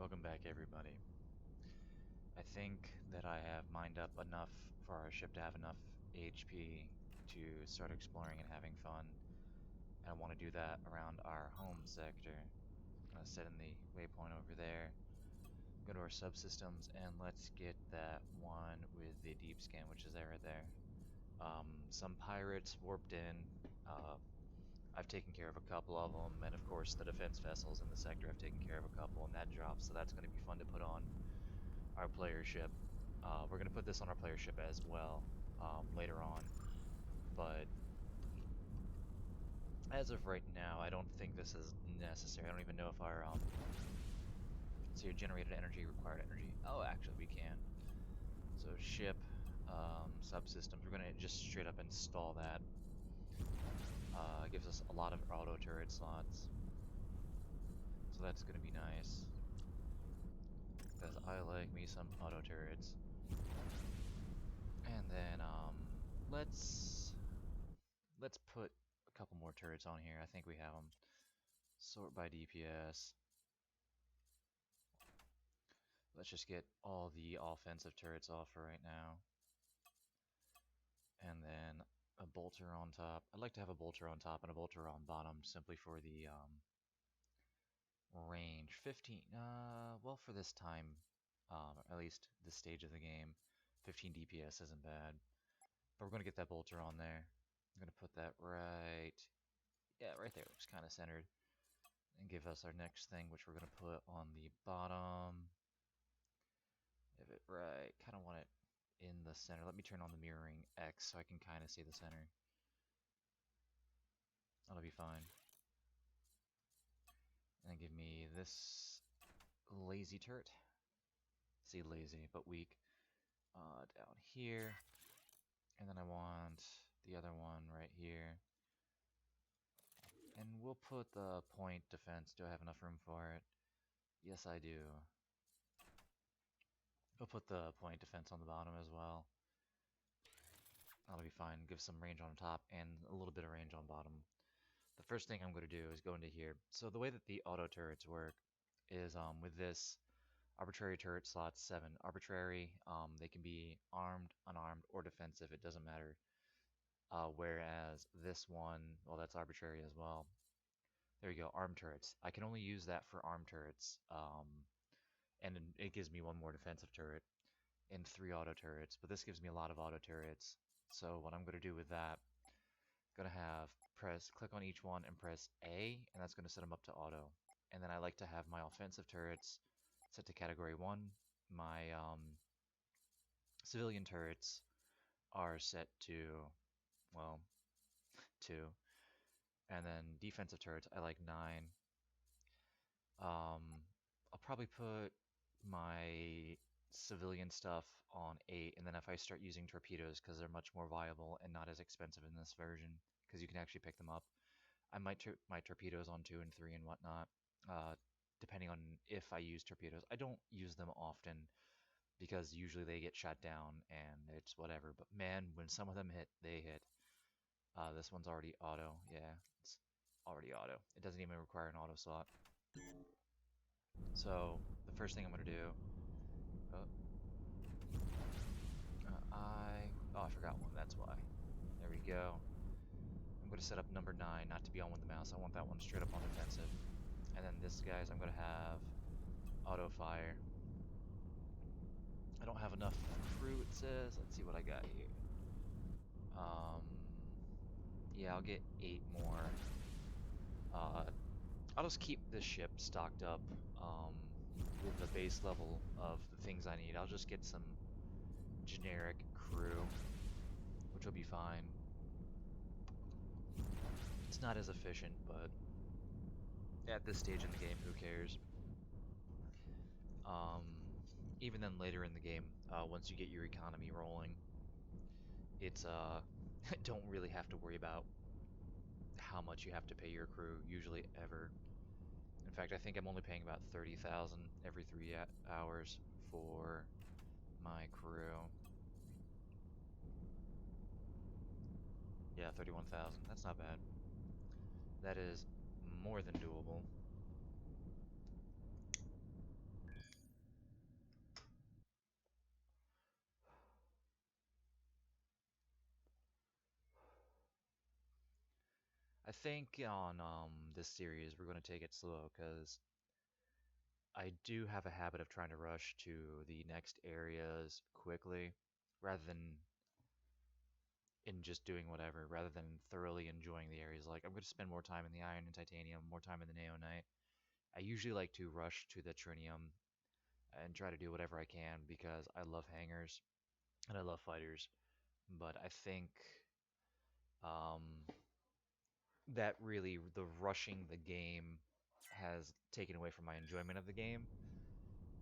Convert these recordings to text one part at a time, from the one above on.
Welcome back, everybody. I think that I have mined up enough for our ship to have enough HP to start exploring and having fun. And I want to do that around our home sector. I'm going to set in the waypoint over there, go to our subsystems, and let's get that one with the deep scan, which is there right there. Some pirates warped in. Uh, I've taken care of a couple of them, and of course the defense vessels in the sector have taken care of a couple, and that drops, so that's going to be fun to put on our player ship. We're going to put this on our player ship as well later on, but as of right now, I don't think this is necessary. I don't even know if our so your generated energy, required energy. Oh, actually, we can. So ship, subsystems. We're going to just straight up install that. Gives us a lot of auto turret slots, so that's going to be nice. Because I like me some auto turrets. And then let's put a couple more turrets on here. I think we have them. Sort by DPS. Let's just get all the offensive turrets off for right now. And then a bolter on top. I'd like to have a bolter on top and a bolter on bottom simply for the range. 15, well, for this time, at least this stage of the game, 15 DPS isn't bad. But we're going to get that bolter on there. I'm going to put that right, yeah, right there. Looks kind of centered. And give us our next thing, which we're going to put on the bottom. Have it right. Kind of want it in the center. Let me turn on the mirroring X so I can kind of see the center. That'll be fine. And then give me this lazy turret. See, lazy, but weak. Down here. And then I want the other one right here. And we'll put the point defense. Do I have enough room for it? Yes, I do. We'll put the point defense on the bottom as well. That'll be fine. Give some range on top and a little bit of range on bottom. The first thing I'm going to do is go into here. So the way that the auto turrets work is with this arbitrary turret slots 7. Arbitrary, they can be armed, unarmed, or defensive. It doesn't matter. Whereas this one, well, that's arbitrary as well. There you go, armed turrets. I can only use that for armed turrets. And it gives me one more defensive turret and 3 auto turrets. But this gives me a lot of auto turrets. So what I'm going to do with that, going to have click on each one and press A, and that's going to set them up to auto. And then I like to have my offensive turrets set to category 1. My civilian turrets are set to, well, 2. And then defensive turrets, I like 9. I'll probably put my civilian stuff on 8, and then if I start using torpedoes, because they're much more viable and not as expensive in this version, because you can actually pick them up, I might my torpedoes on 2 and 3 and whatnot, depending on if I use torpedoes. I don't use them often, because usually they get shot down, and it's whatever, but man, when some of them hit, they hit. This one's already auto, yeah, it's already auto. It doesn't even require an auto slot. So, the first thing I'm going to do, oh, I forgot one, that's why. There we go. I'm going to set up number 9, not to be on with the mouse. I want that one straight up on defensive. And then this guy's I'm going to have auto fire. I don't have enough crew, it says. Let's see what I got here. Yeah, I'll get 8 more. I'll just keep this ship stocked up with the base level of the things I need. I'll just get some generic crew, which will be fine. It's not as efficient, but at this stage in the game, who cares? Even then later in the game, once you get your economy rolling, it's don't really have to worry about how much you have to pay your crew, usually ever. In fact, I think I'm only paying about 30,000 every 3 hours for my crew. Yeah, 31,000. That's not bad. That is more than doable. think on this series we're going to take it slow because I do have a habit of trying to rush to the next areas quickly rather than in just doing whatever, rather than thoroughly enjoying the areas. Like, I'm going to spend more time in the iron and titanium, more time in the naonite. I usually like to rush to the trinium and try to do whatever I can because I love hangers and I love fighters. But I think um, that really the rushing the game has taken away from my enjoyment of the game,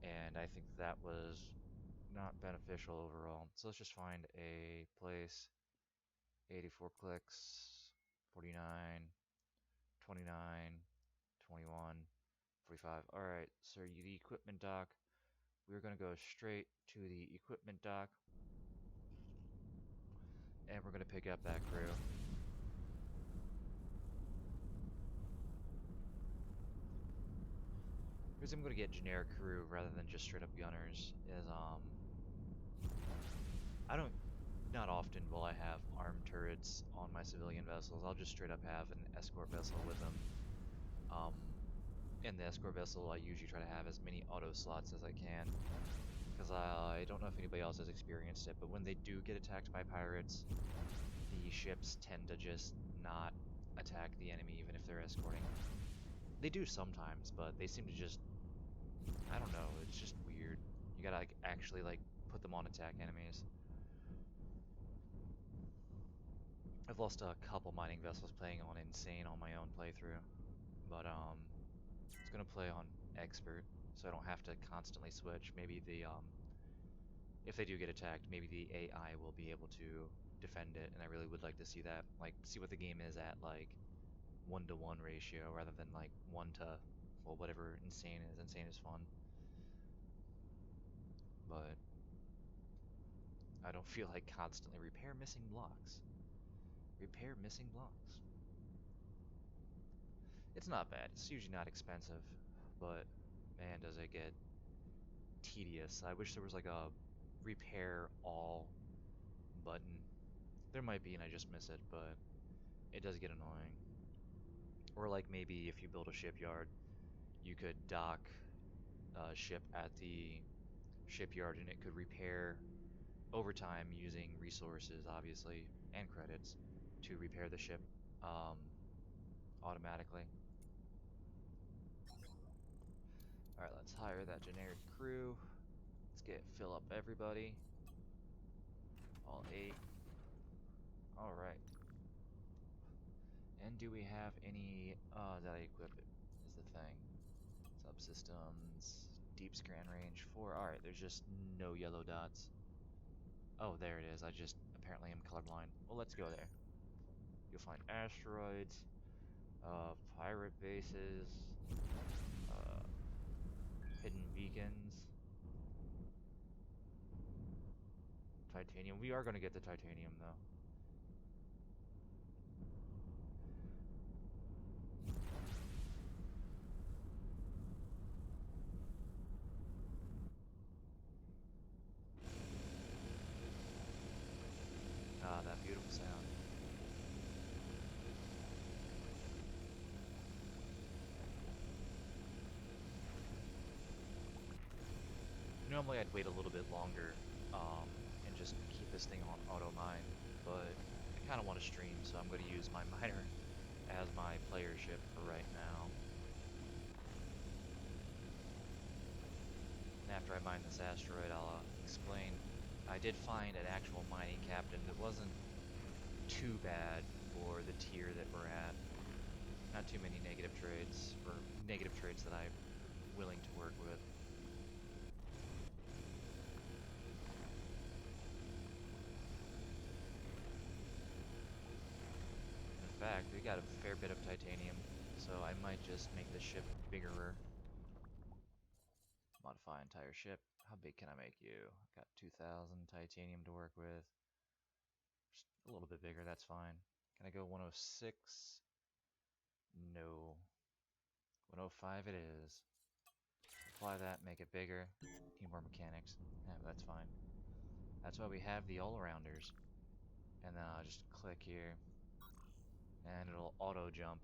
and I think that was not beneficial overall. So let's just find a place. 84 clicks, 49, 29, 21, 45. All right, so the equipment dock. We're going to go straight to the equipment dock, and we're going to pick up that crew. The reason I'm going to get generic crew rather than just straight up gunners is I don't not often will I have armed turrets on my civilian vessels. I'll just straight up have an escort vessel with them. Um, in the escort vessel, I usually try to have as many auto slots as I can. Because I don't know if anybody else has experienced it, but when they do get attacked by pirates, the ships tend to just not attack the enemy even if they're escorting. They do sometimes, but they seem to just, I don't know, it's just weird. You gotta like actually like put them on attack enemies. I've lost a couple mining vessels playing on insane on my own playthrough, but it's gonna play on expert, so I don't have to constantly switch. Maybe the if they do get attacked, maybe the AI will be able to defend it, and I really would like to see that. Like, see what the game is at, like, 1-to-1 ratio, rather than, like, 1 to, well, whatever insane is. Insane is fun. But I don't feel like constantly repair missing blocks. Repair missing blocks. It's not bad. It's usually not expensive, but man, does it get tedious. I wish there was, like, a repair all button. There might be, and I just miss it, but it does get annoying. Or like maybe if you build a shipyard, you could dock a ship at the shipyard and it could repair over time using resources, obviously, and credits to repair the ship um, automatically. All right, let's hire that generic crew. Let's fill up everybody. All 8. All right. And do we have any? Did I equip it? Is the thing. Subsystems. Deep scan range 4. All right. There's just no yellow dots. Oh, there it is. I just apparently am colorblind. Well, let's go there. You'll find asteroids, pirate bases, uh, hidden beacons, titanium. We are going to get the titanium, though. Ah, that beautiful sound. Normally, I'd wait a little bit longer and just keep this thing on auto mine, but I kind of want to stream, so I'm going to use my miner as my player ship for right now. And after I mine this asteroid, I'll explain. I did find an actual mining captain that wasn't too bad for the tier that we're at. Not too many negative trades, or negative trades that I'm willing to work with. In fact, we got a fair bit of titanium, so I might just make the ship bigger. Modify entire ship. How big can I make you? Got 2,000 titanium to work with. Just a little bit bigger, that's fine. Can I go 106? No. 105 it is. Apply that, make it bigger. Need more mechanics. Yeah, that's fine. That's why we have the all-arounders. And then I'll just click here. And it'll auto jump.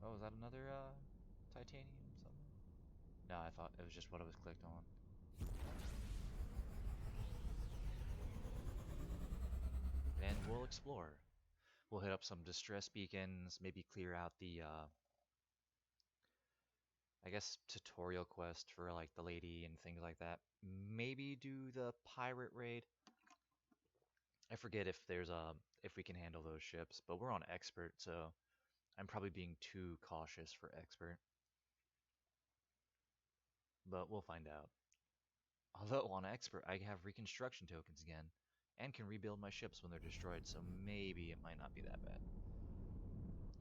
Oh, is that another titanium something? No, I thought it was just what I was clicked on. And we'll explore. We'll hit up some distress beacons, maybe clear out the I guess tutorial quest for like the lady and things like that. Maybe do the pirate raid. I forget if there's if we can handle those ships, but we're on expert, so I'm probably being too cautious for expert. But we'll find out. Although on expert, I have reconstruction tokens again, and can rebuild my ships when they're destroyed, so maybe it might not be that bad.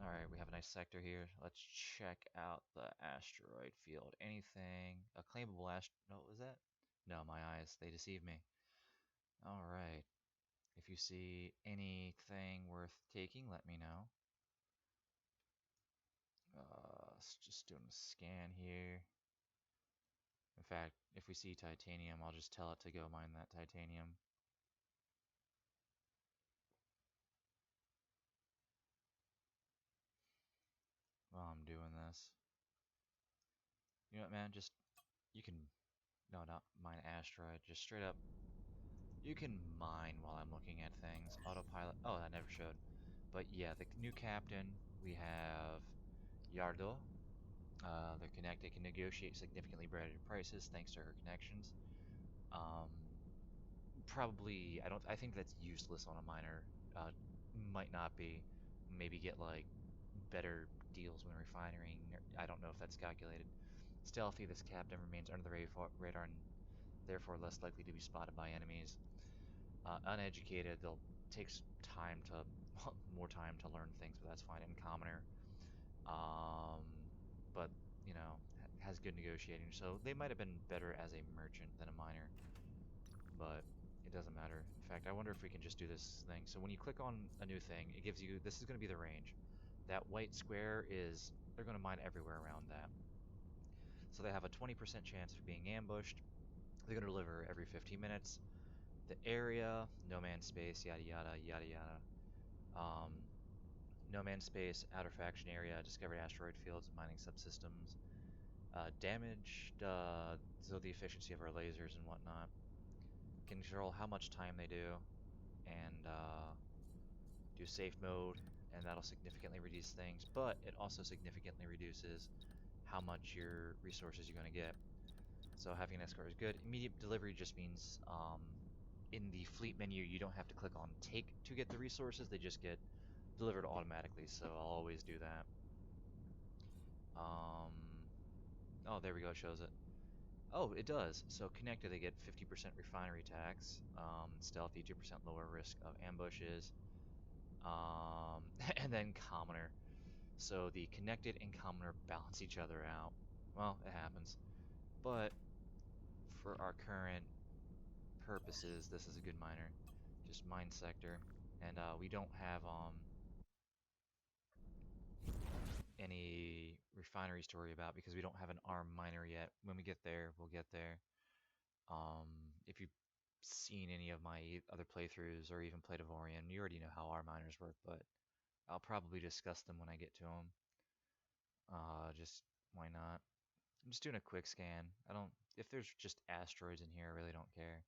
Alright, we have a nice sector here. Let's check out the asteroid field. Anything? A claimable asteroid? No, what was that? No, my eyes, they deceive me. Alright. If you see anything worth taking, let me know. Just doing a scan here. In fact, if we see titanium, I'll just tell it to go mine that titanium. While I'm doing this. You know what, man? Just, you can, no, not mine asteroid. Just straight up, you can mine while I'm looking at things. Autopilot. Oh, that never showed. But yeah, the new captain, we have Yardo. They're connected, can negotiate significantly better prices thanks to her connections. Um, Probably, I think that's useless on a miner. Might not be. Maybe get like better deals when refining. I don't know if that's calculated. Stealthy, this captain remains under the radar and therefore less likely to be spotted by enemies. Uneducated, they'll takes time to well, more time to learn things, but that's fine. And commoner, um, but you know has good negotiating, so they might have been better as a merchant than a miner, but it doesn't matter. In fact, I wonder if we can just do this thing. So when you click on a new thing, it gives you, this is going to be the range. That white square is, they're going to mine everywhere around that. So they have a 20% chance of being ambushed. They're going to deliver every 15 minutes. The area, no man's space, yada yada, yada yada. Um, no man's space, outer faction area, discovered asteroid fields and mining subsystems. Damaged, so the efficiency of our lasers and whatnot. Control how much time they do, and do safe mode, and that'll significantly reduce things, but it also significantly reduces how much your resources you're going to get. So having an escort is good. Immediate delivery just means in the fleet menu you don't have to click on take to get the resources, they just get delivered automatically, so I'll always do that. Oh, there we go, shows it. Oh, it does. So connected, they get 50% refinery tax, stealthy, 2% lower risk of ambushes, and then commoner. So the connected and commoner balance each other out. Well, it happens. But for our current purposes, this is a good miner. Just mine sector. And we don't have any refineries to worry about because we don't have an arm miner yet. When we get there, we'll get there. If you've seen any of my other playthroughs or even played Avorion, you already know how R miners work, but I'll probably discuss them when I get to them. Just why not? I'm just doing a quick scan. I don't, if there's just asteroids in here, I really don't care.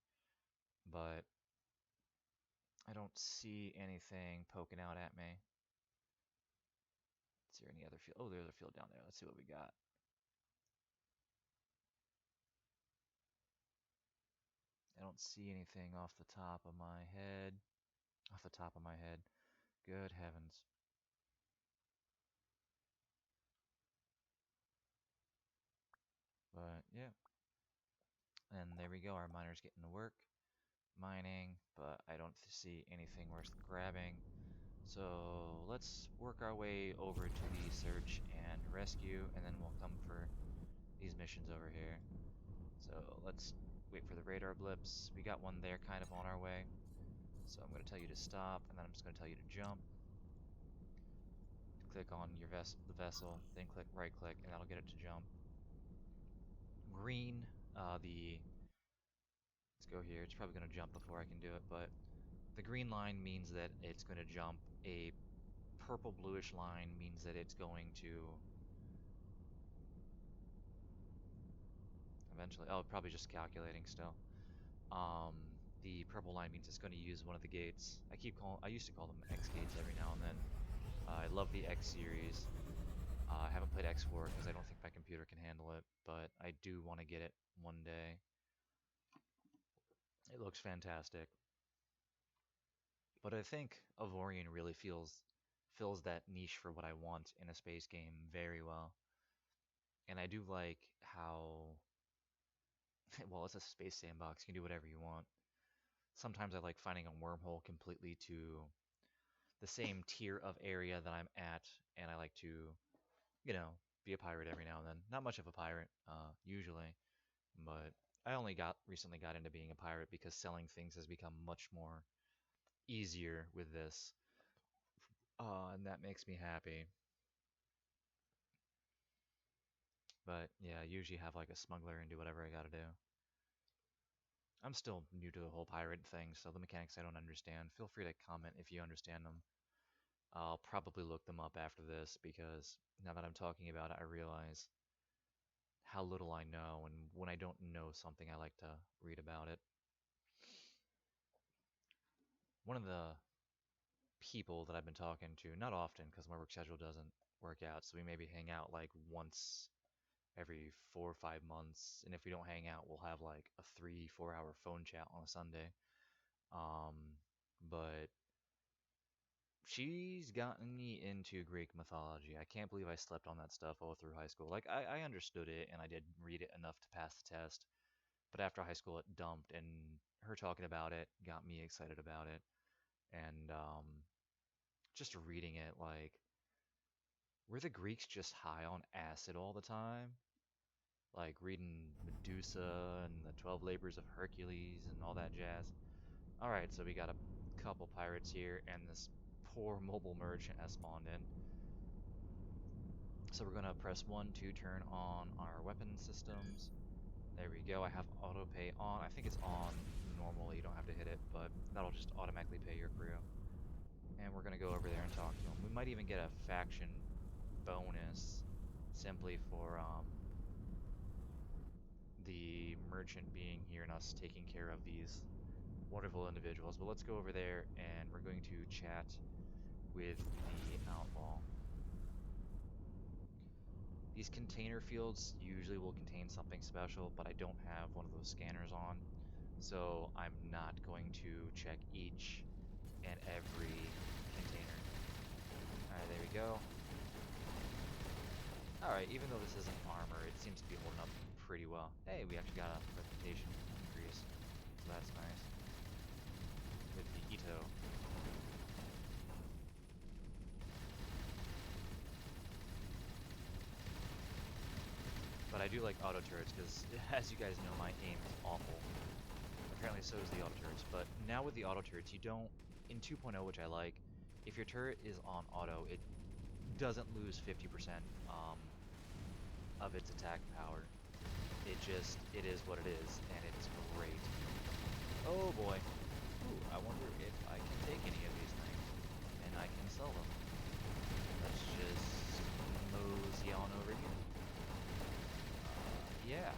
But I don't see anything poking out at me. Is there any other field? Oh, there's a field down there. Let's see what we got. I don't see anything off the top of my head. Off the top of my head. Good heavens. But yeah. And there we go. Our miner's getting to work. Mining. But I don't see anything worth grabbing. So let's work our way over to the search and rescue. And then we'll come for these missions over here. So let's wait for the radar blips. We got one there kind of on our way. So I'm going to tell you to stop, and then I'm just going to tell you to jump. Click on your the vessel, then click right click, and that'll get it to jump. Green, let's go here. It's probably going to jump before I can do it, but The green line means that it's going to jump. A purple bluish line means that it's going to eventually. Oh, probably just calculating still. The purple line means it's going to use one of the gates. I used to call them X gates every now and then. I love the X series. I haven't played X4 because I don't think my computer can handle it, but I do want to get it one day. It looks fantastic. But I think Avorion really fills that niche for what I want in a space game very well. And I do like how, well, it's a space sandbox. You can do whatever you want. Sometimes I like finding a wormhole completely to the same tier of area that I'm at, and I like to, be a pirate every now and then. Not much of a pirate, usually, but I only recently got into being a pirate because selling things has become much more easier with this, and that makes me happy. But yeah, I usually have like a smuggler and do whatever I gotta do. I'm still new to the whole pirate thing, so the mechanics I don't understand. Feel free to comment if you understand them. I'll probably look them up after this because now that I'm talking about it, I realize how little I know, and when I don't know something, I like to read about it. One of the people that I've been talking to, not often because my work schedule doesn't work out, so we maybe hang out like once every 4 or 5 months, and if we don't hang out, we'll have like a 3, 4 hour phone chat on a Sunday. Um, but she's gotten me into Greek mythology. I can't believe I slept on that stuff all through high school. Like, I understood it and I did read it enough to pass the test, but after high school, it dumped, and her talking about it got me excited about it. And just reading it, like, were the Greeks just high on acid all the time? Like, reading Medusa and the 12 Labors of Hercules and all that jazz. Alright, so we got a couple pirates here, and this poor mobile merchant has spawned in. So we're going to press 1 to turn on our weapon systems. There we go. I have auto pay on. I think it's on normally. You don't have to hit it, but that'll just automatically pay your crew. And we're going to go over there and talk to them. We might even get a faction bonus simply for the merchant being here and us taking care of these wonderful individuals. But let's go over there and we're going to chat with the outlaw. These container fields usually will contain something special, but I don't have one of those scanners on, so I'm not going to check each and every container. Alright, there we go. Alright, even though this isn't armor, it seems to be holding up pretty well. Hey, we actually got a reputation increase, so that's nice. With the Ito. But I do like auto turrets because, as you guys know, my aim is awful. Apparently so is the auto turrets. But now with the auto turrets, you don't, in 2.0, which I like, if your turret is on auto, it doesn't lose 50% of its attack power. It is what it is, and it's great. Oh boy. Ooh, I wonder if I can take any of these things, and I can sell them. Let's just mosey on over here. Yeah.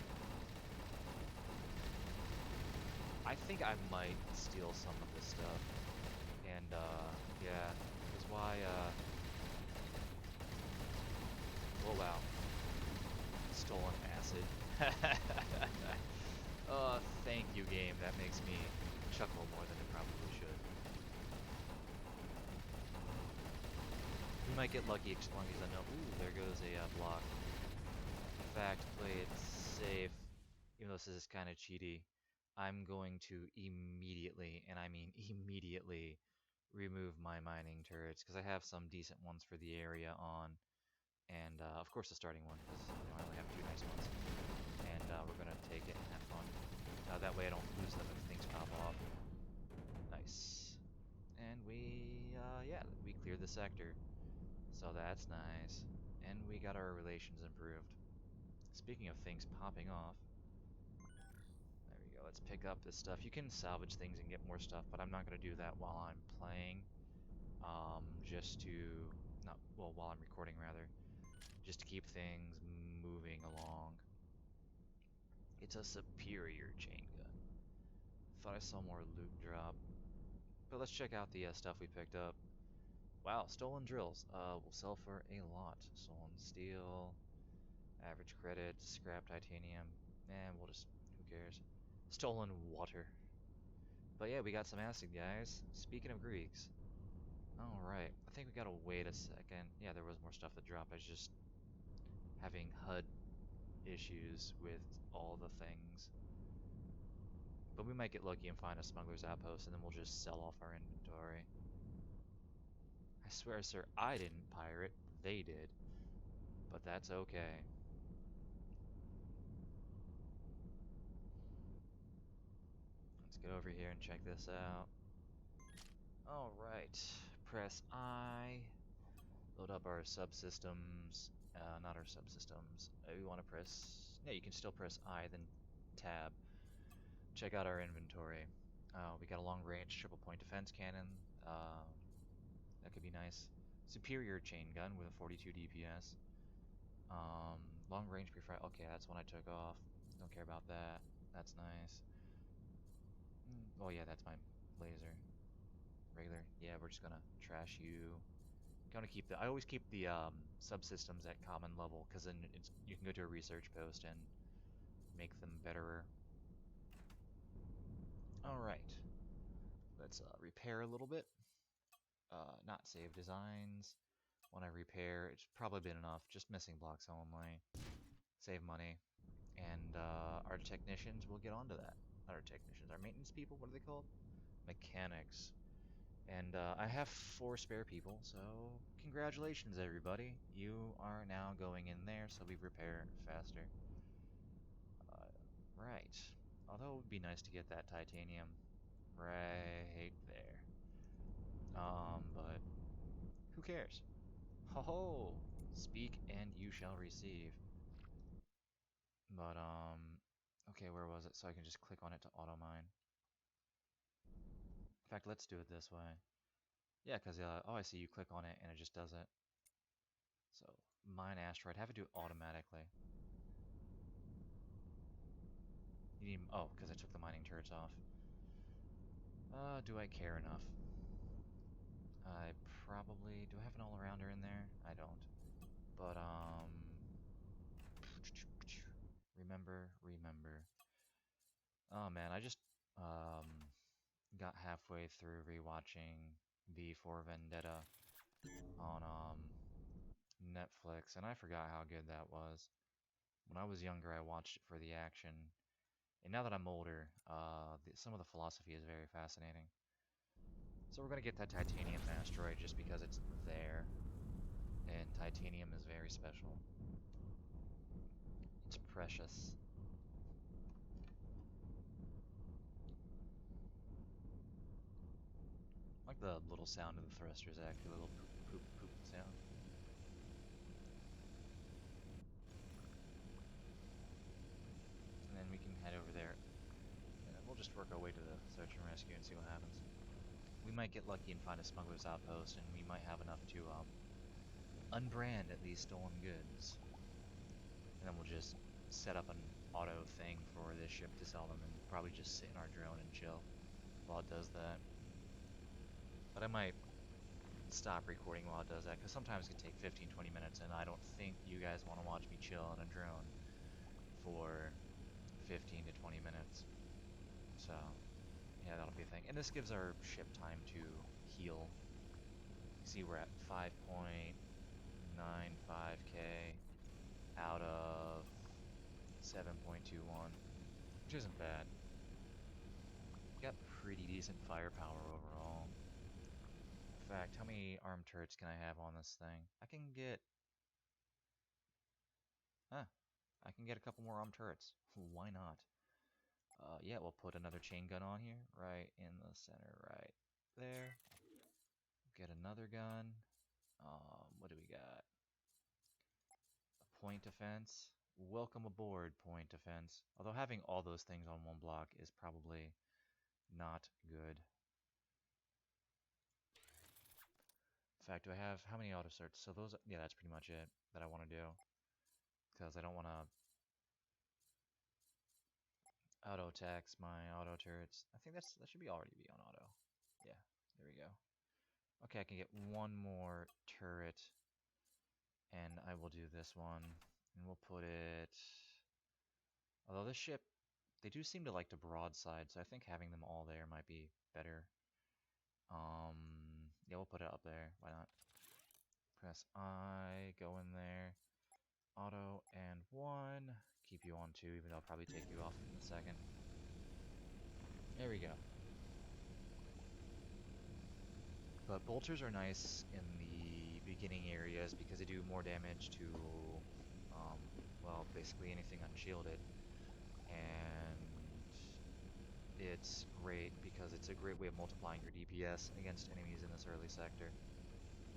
I think I might steal some of this stuff. And, yeah. Because why, oh, wow. Stolen acid. Oh, thank you, game. That makes me chuckle more than it probably should. We might get lucky as long as I know. Ooh, there goes a block. In fact, play it safe. Even though this is kind of cheaty, I'm going to immediately, and I mean immediately, remove my mining turrets, because I have some decent ones for the area on, and of course the starting one, because I only have 2 nice ones, and we're going to take it and have fun. That way I don't lose them if things pop off. Nice. And yeah, we cleared the sector, so that's nice. And we got our relations improved. Speaking of things popping off, there we go. let's pick up this stuff. You can salvage things and get more stuff, but I'm not going to do that while I'm playing. Just to, not, well, while I'm recording rather, just to keep things moving along. It's a superior chain gun. Thought I saw more loot drop. But let's check out the stuff we picked up. Wow, stolen drills. Will sell for a lot. Stolen steel, average credit, scrap titanium. And we'll just, who cares? Stolen water. But yeah, we got some acid, guys. Speaking of Greeks. Alright, I think we gotta wait a second. Yeah, there was more stuff that dropped. I was just having HUD issues with all the things. But we might get lucky and find a smuggler's outpost, and then we'll just sell off our inventory. I swear, sir, I didn't pirate. They did. But that's okay. Let's get over here and check this out. Alright. Press I. Load up our subsystems. Not our subsystems. We want to press... Yeah, you can still press I, then tab. Check out our inventory. We got a long-range triple-point defense cannon. That could be nice. Superior chain gun with a 42 DPS. Long-range pre-fire. Okay, that's one I took off. Don't care about that. That's nice. Oh yeah, that's my laser. Regular. Yeah, we're just gonna trash you. Gonna keep the. I always keep the subsystems at common level because then it's you can go to a research post and make them betterer. All right. Let's repair a little bit. Not save designs. When I repair, it's probably been enough. Just missing blocks only. Save money. And our technicians will get onto that. Not our technicians, our maintenance people. What are they called? Mechanics. And I have 4 spare people, so congratulations, everybody. You are now going in there, so we repair faster. Right. Although it would be nice to get that titanium right there. But who cares? Ho ho! Speak and you shall receive. But, okay, where was it? So I can just click on it to auto mine. In fact, let's do it this way. Yeah, because, oh, I see you click on it and it just does it. So, mine asteroid. Have it do it automatically. You need, oh, because I took the mining turrets off. Do I care enough? I probably, do I have an all-arounder in there? I don't. But, remember. Oh man, I just, got halfway through rewatching V for Vendetta on, Netflix, and I forgot how good that was. When I was younger, I watched it for the action, and now that I'm older, some of the philosophy is very fascinating. So we're gonna get that titanium asteroid just because it's there, and titanium is very special. It's precious. I like the little sound of the thrusters, actually, a little poop, poop, poop sound. And then we can head over there, and we'll just work our way to the search and rescue and see what happens. We might get lucky and find a smuggler's outpost, and we might have enough to, unbrand at these stolen goods. And then we'll just set up an auto thing for this ship to sell them and probably just sit in our drone and chill while it does that. But I might stop recording while it does that, because sometimes it can take 15-20 minutes, and I don't think you guys want to watch me chill on a drone for 15 to 20 minutes. So, yeah, that'll be a thing. And this gives our ship time to heal. You see we're at 5.95k out of 7.21, which isn't bad. Got pretty decent firepower overall. In fact, how many armed turrets can I have on this thing? I can get... Huh. I can get a couple more armed turrets. Why not? Yeah, we'll put another chain gun on here. Right in the center, right there. Get another gun. What do we got? A point defense. welcome aboard, point defense. Although having all those things on one block is probably not good. In fact, do I have how many auto search? So those, yeah, that's pretty much it that I want to do because I don't want to auto attacks my auto turrets. I think that should be already be on auto. Yeah, there we go. Okay, I can get one more turret, and I will do this one, and we'll put it. Although this ship, they do seem to like to broadside, so I think having them all there might be better. Yeah, we'll put it up there. Why not? Press I, go in there, auto, and one. Keep you on two, even though I'll probably take you off in a second. There we go. But bolters are nice in the beginning areas because they do more damage to, well, basically anything unshielded. And it's great because it's a great way of multiplying your DPS against enemies in this early sector,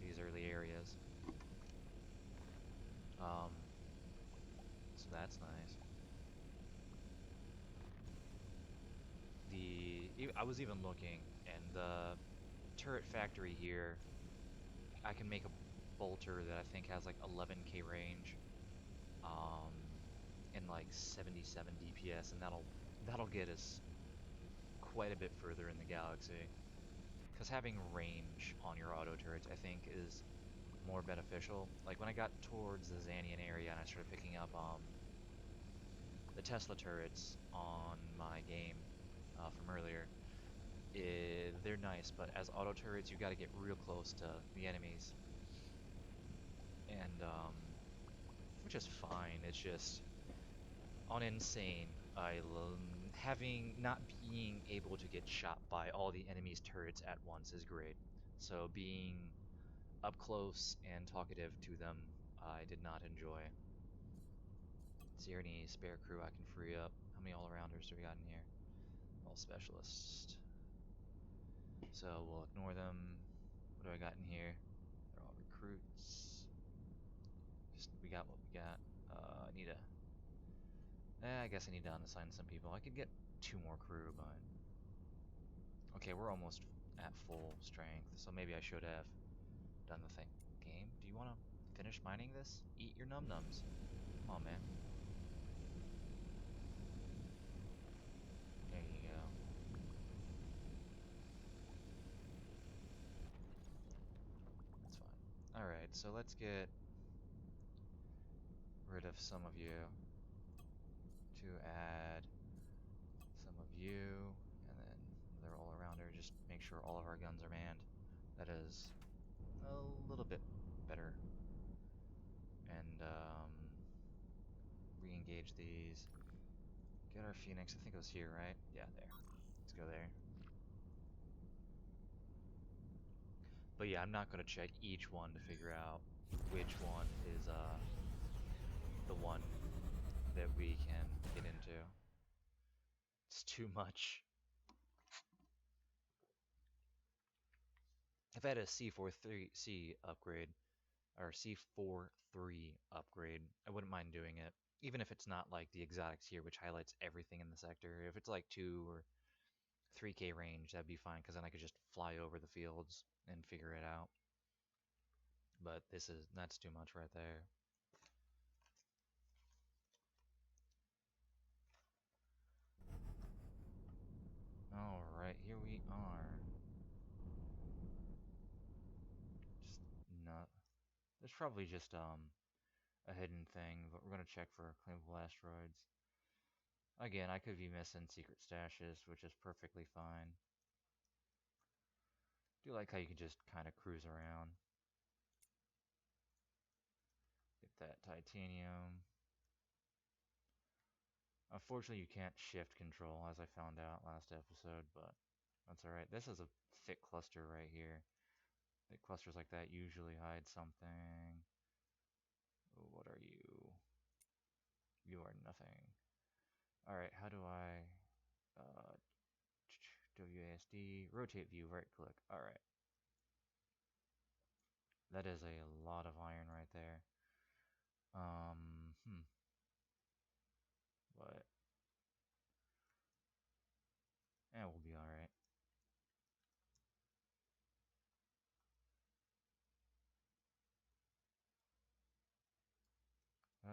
these early areas. So that's nice. I was even looking, and the turret factory here, I can make a bolter that I think has like 11k range, and like 77 DPS, and that'll get us quite a bit further in the galaxy. Because having range on your auto turrets, I think, is more beneficial. Like when I got towards the Xanian area and I started picking up the Tesla turrets on my game from earlier, they're nice, but as auto turrets, you got to get real close to the enemies, and which is fine. It's just on insane. Having not being able to get shot by all the enemy's turrets at once is great. So being up close and talkative to them, I did not enjoy. Is there any spare crew I can free up? How many all-arounders do we got in here? All specialists. So we'll ignore them. What do I got in here? They're all recruits. Just we got what we got. I need a. I guess I need to unassign some people. I could get two more crew, but okay, we're almost at full strength, so maybe I should have done the thing. Game, do you want to finish mining this? Eat your num-nums. Come on, man. There you go. That's fine. Alright, so let's get rid of some of you to add some of you, and then another all-arounder. Just make sure all of our guns are manned. That is a little bit better. And re-engage these. Get our Phoenix. I think it was here, right? Yeah, there. Let's go there. But yeah, I'm not going to check each one to figure out which one is the one that we can get into. It's too much. If I had a C43C upgrade, or C43 upgrade, I wouldn't mind doing it. Even if it's not like the exotics here, which highlights everything in the sector. If it's like 2 or 3k range, that'd be fine, because then I could just fly over the fields and figure it out. But that's too much right there. Alright, here we are. Just not. There's probably just a hidden thing, but we're gonna check for claimable asteroids. Again, I could be missing secret stashes, which is perfectly fine. Do like how you can just kind of cruise around. Get that titanium. Unfortunately, you can't shift control, as I found out last episode, but that's alright. This is a thick cluster right here. Thick clusters like that usually hide something. What are you? You are nothing. Alright, how do I... WASD, rotate view, right click. Alright. That is a lot of iron right there.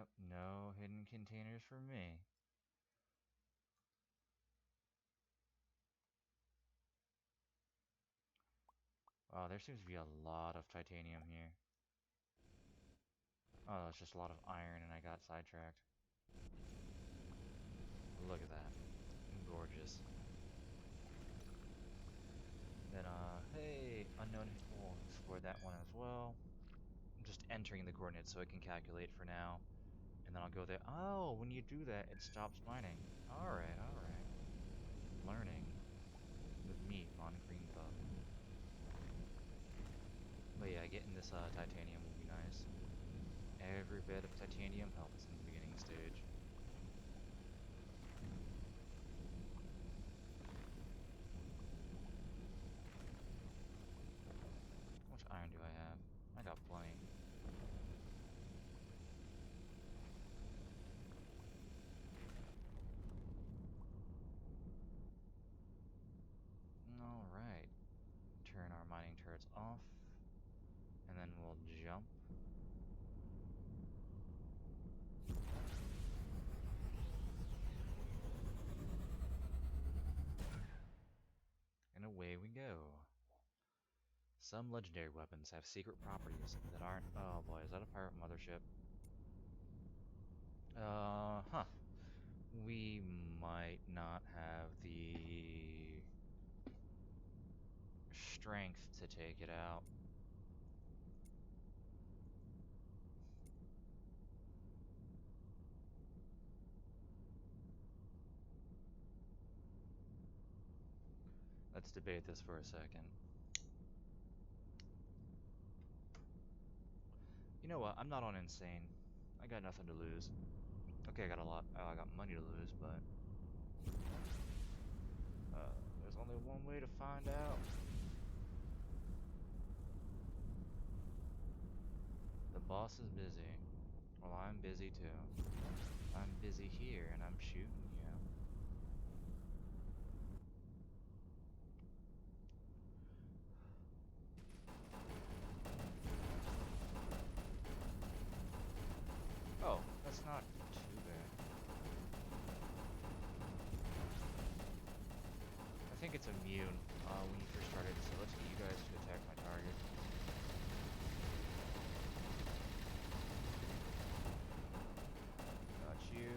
Yep, no hidden containers for me. Wow, there seems to be a lot of titanium here. Oh, it's just a lot of iron and I got sidetracked. Look at that. Gorgeous. Then, hey, unknown, we'll explore that one as well. I'm just entering the coordinates so it can calculate for now. And then I'll go there. Oh, when you do that, it stops mining. Alright, alright. Learning with me, Mon Green Bub. But yeah, getting this titanium will be nice. Every bit of titanium helps in the beginning stage. How much iron do I have? I got plenty. Alright. Turn our mining turrets off. And then we'll jump. And away we go. Some legendary weapons have secret properties that aren't... Oh boy, is that a pirate mothership? Huh. We might not have the strength to take it out. Let's debate this for a second. You know what? I'm not on insane. I got nothing to lose. Okay, I got a lot. I got money to lose, but there's only one way to find out. The boss is busy. Well, I'm busy too. I'm busy here, and I'm shooting you. Oh, that's not too bad. I think it's immune when you first started, so let's get you guys to attack my target. Got you.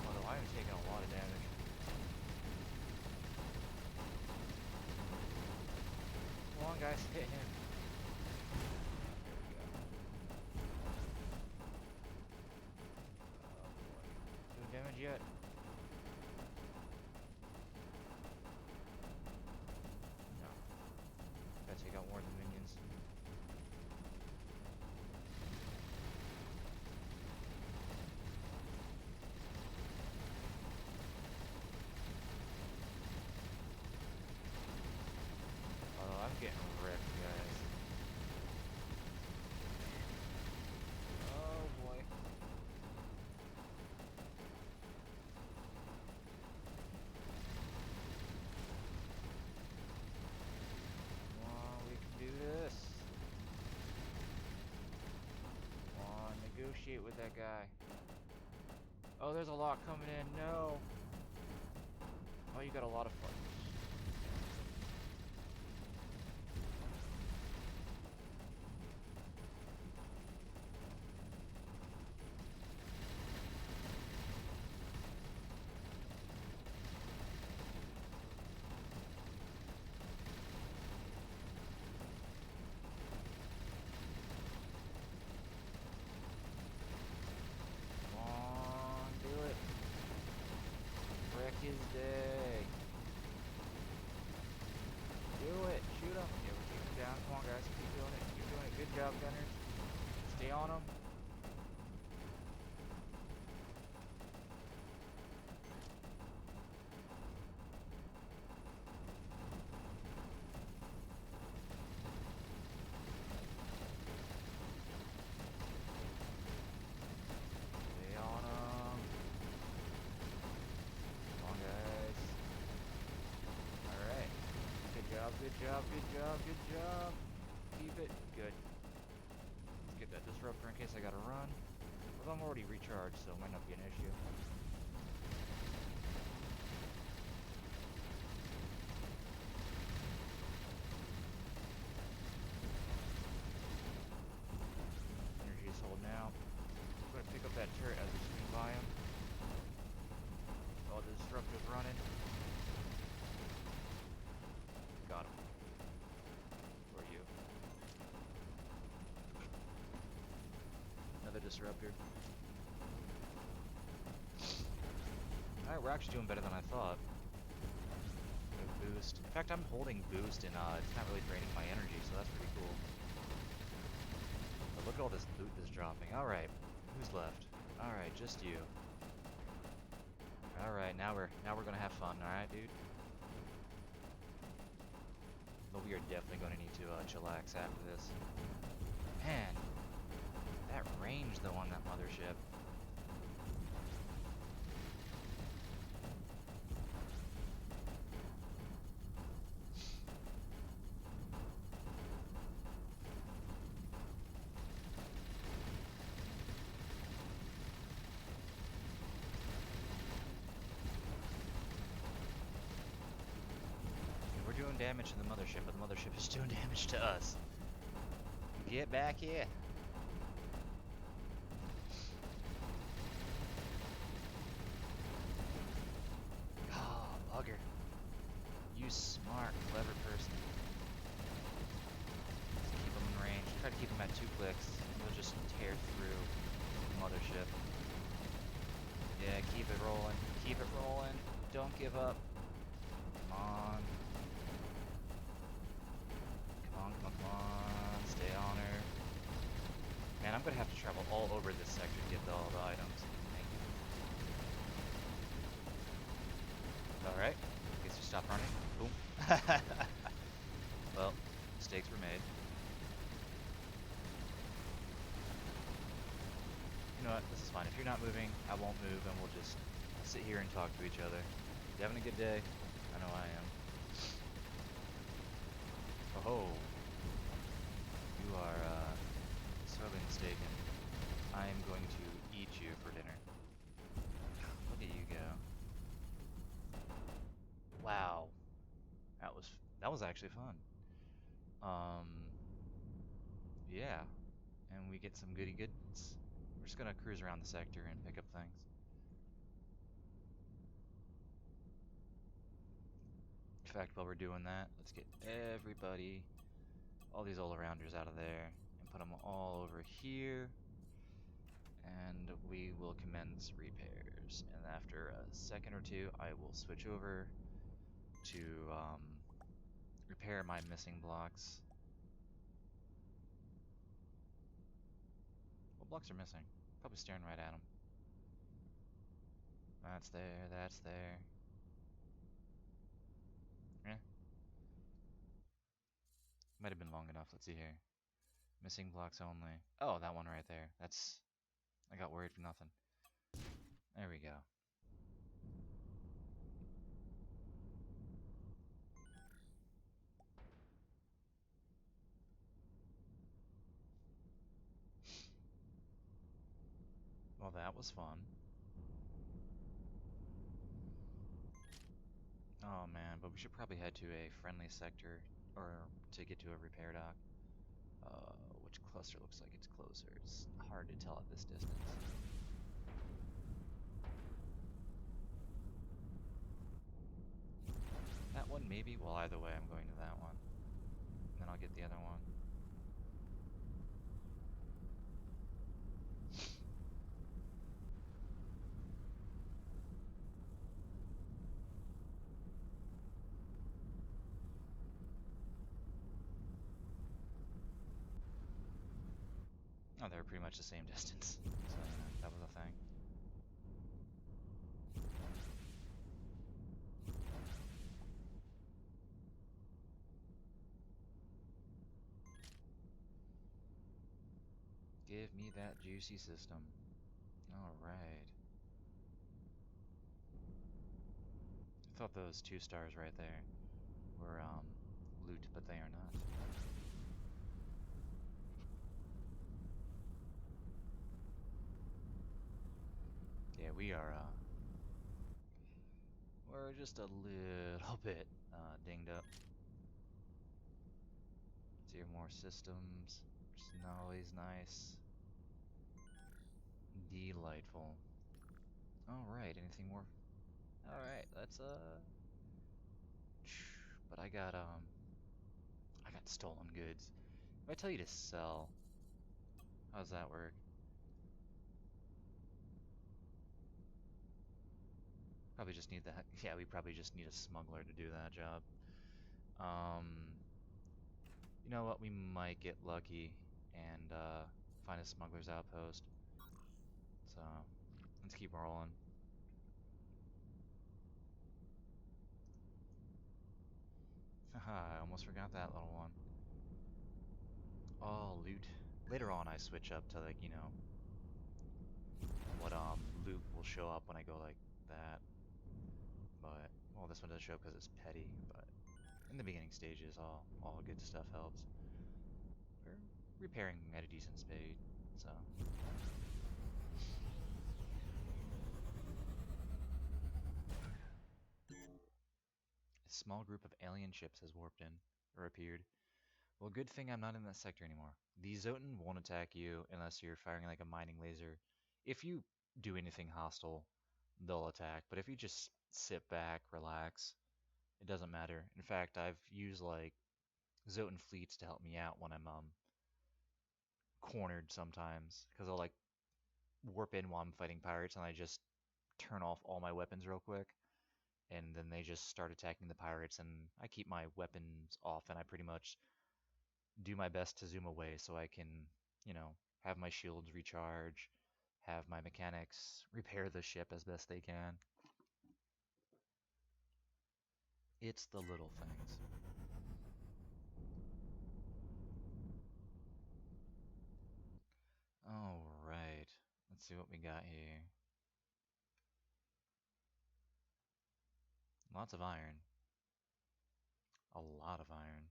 Although I am taking a lot of damage. Come on, guys, hit him. There we go. Oh boy. Doing damage yet? No. Gotta take out more of the minions. Oh, I'm getting ripped, guys. Oh boy. Come on, we can do this. Come on, negotiate with that guy. Oh, there's a lot coming in. No. Oh, you got a lot of fun. Come on, do it. Wreck his day. Do it. Shoot him. Yeah, we're taking him down. Come on, guys. Keep doing it. Keep doing it. Good job, gunners. Stay on him. Stay on him. Good job, good job, good job. Keep it. Good. Let's get that disruptor in case I gotta run. Although I'm already recharged, so it might not be an issue. Energy is holding out. I'm gonna pick up that turret as we swing by him. Oh, the disruptor's running. Got him. Where are you? Another disruptor. Alright, we're actually doing better than I thought. Boost. In fact, I'm holding boost and it's not really draining my energy, so that's pretty cool. But look at all this loot that's dropping. Alright, who's left? Alright, just you. Alright, now we're gonna have fun, alright, dude? But we are definitely gonna need to chillax after this. Man, that range though on that mothership. We're doing damage to the mothership, but the mothership is doing damage to us. Get back here. Oh, bugger. You smart, clever person. Let's keep him in range. Try to keep him at 2 clicks. We'll just tear through the mothership. Yeah, keep it rolling. Keep it rolling. Don't give up. Come on. Come on, come on, come on. Stay on her. Man, I'm gonna have to travel all over this sector to get all the items. Thank you. Alright. Guess you stop running. Boom. Well, mistakes were made. You know what? This is fine. If you're not moving, I won't move, and we'll just sit here and talk to each other. You having a good day? I know I am. Oh, you are sorely mistaken. I am going to eat you for dinner. Look at you go. Wow, that was actually fun. Yeah, and we get some goody goods. We're just gonna cruise around the sector and pick up things. In fact, while we're doing that, let's get everybody, all these all-arounders out of there, and put them all over here. And we will commence repairs. And after a second or two, I will switch over to repair my missing blocks. What blocks are missing? Probably staring right at them. That's there, that's there. Eh, might have been long enough. Let's see here. Missing blocks only. Oh, that one right there. That's... I got worried for nothing. There we go. Well, that was fun. Oh man, but we should probably head to a friendly sector, or to get to a repair dock. Which cluster looks like it's closer? It's hard to tell at this distance. That one maybe? Well, either way, I'm going to that one. And then I'll get the other one. Oh, they were pretty much the same distance. So, yeah, that was a thing. Give me that juicy system. Alright. I thought those 2 stars right there were, loot, but they are not. Yeah, we're just a little bit dinged up. So you have more systems, which is not always nice. Delightful. Alright, anything more? Alright, let's but I got stolen goods. If I tell you to sell, how does that work? Probably just need that. Yeah, we probably just need a smuggler to do that job. Um, you know what? We might get lucky and find a smuggler's outpost. So let's keep rolling. Haha, I almost forgot that little one. Oh, loot. Later on, I switch up to like, what loot will show up when I go like that. But well, this one doesn't show because it's petty. But in the beginning stages, all good stuff helps. We're repairing at a decent speed, so. A small group of alien ships has warped in, or appeared. Well, good thing I'm not in that sector anymore. The Zotan won't attack you unless you're firing like a mining laser. If you do anything hostile, they'll attack. But if you just sit back, relax, it doesn't matter. In fact, I've used like Zotan fleets to help me out when I'm cornered sometimes, because I'll like warp in while I'm fighting pirates and I just turn off all my weapons real quick. And then they just start attacking the pirates, and I keep my weapons off, and I pretty much do my best to zoom away so I can, have my shields recharge, have my mechanics repair the ship as best they can. It's the little things. All right, let's see what we got here. Lots of iron. A lot of iron.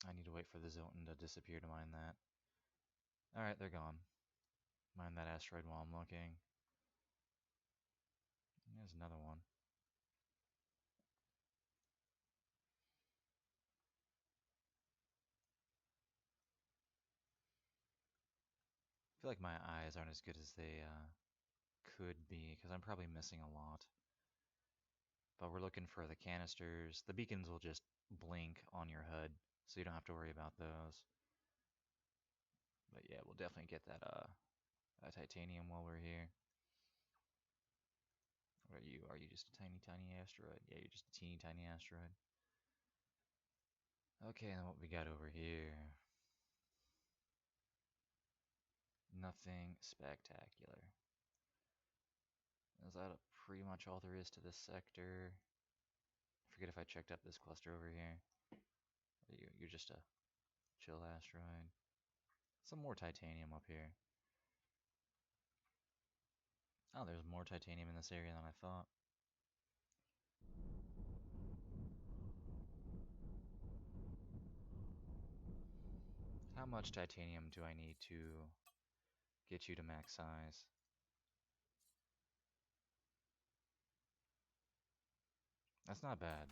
I need to wait for the Zotan to disappear to mine that. Alright, they're gone. Mine that asteroid while I'm looking. There's another one. I feel like my eyes aren't as good as they could be, because I'm probably missing a lot. But we're looking for the canisters. The beacons will just blink on your HUD, so you don't have to worry about those. But yeah, we'll definitely get that titanium while we're here. What are you? Are you just a tiny, tiny asteroid? Yeah, you're just a teeny, tiny asteroid. Okay, and what we got over here? Nothing spectacular. Is that pretty much all there is to this sector? I forget if I checked up this cluster over here. You're just a chill asteroid. Some more titanium up here. Oh, there's more titanium in this area than I thought. How much titanium do I need to get you to max size? That's not bad.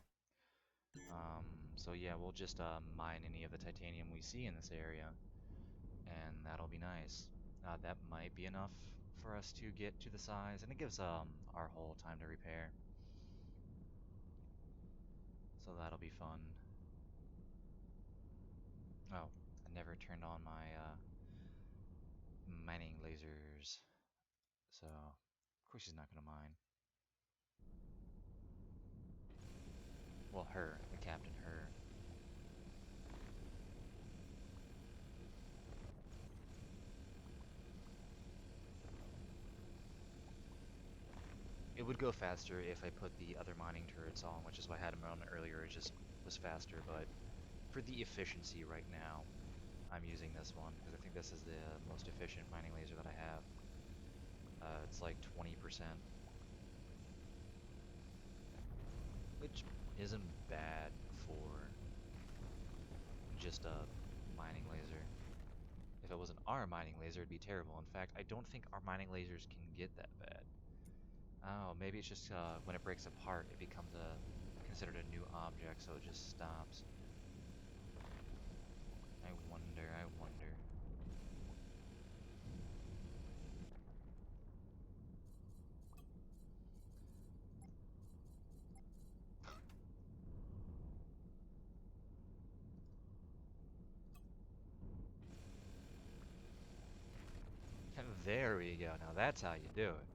So yeah, we'll just mine any of the titanium we see in this area, and that'll be nice. That might be enough for us to get to the size, and it gives our hull time to repair. So that'll be fun. Oh, I never turned on my mining lasers, so of course she's not gonna mine. Well, her, the captain, her. It would go faster if I put the other mining turrets on, which is why I had them on earlier. It just was faster, but for the efficiency right now, I'm using this one because I think this is the most efficient mining laser that I have. It's like 20%, which isn't bad for just a mining laser. If it was an R mining laser, it'd be terrible. In fact, I don't think our mining lasers can get that bad. Oh, maybe it's just when it breaks apart, it becomes considered a new object, so it just stops. I wonder, I wonder. There we go. Now that's how you do it.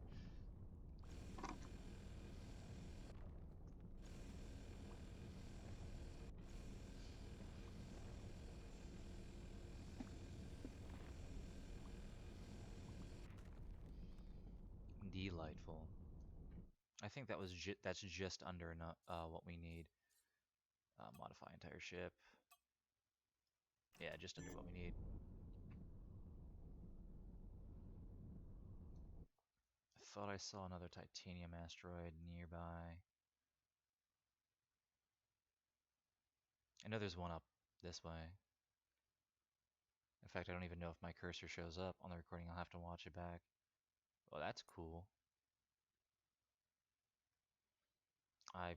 Delightful. I think that's just under enough what we need. Modify entire ship. Yeah, just under what we need. I thought I saw another titanium asteroid nearby. I know there's one up this way. In fact, I don't even know if my cursor shows up on the recording. I'll have to watch it back. Well, that's cool. I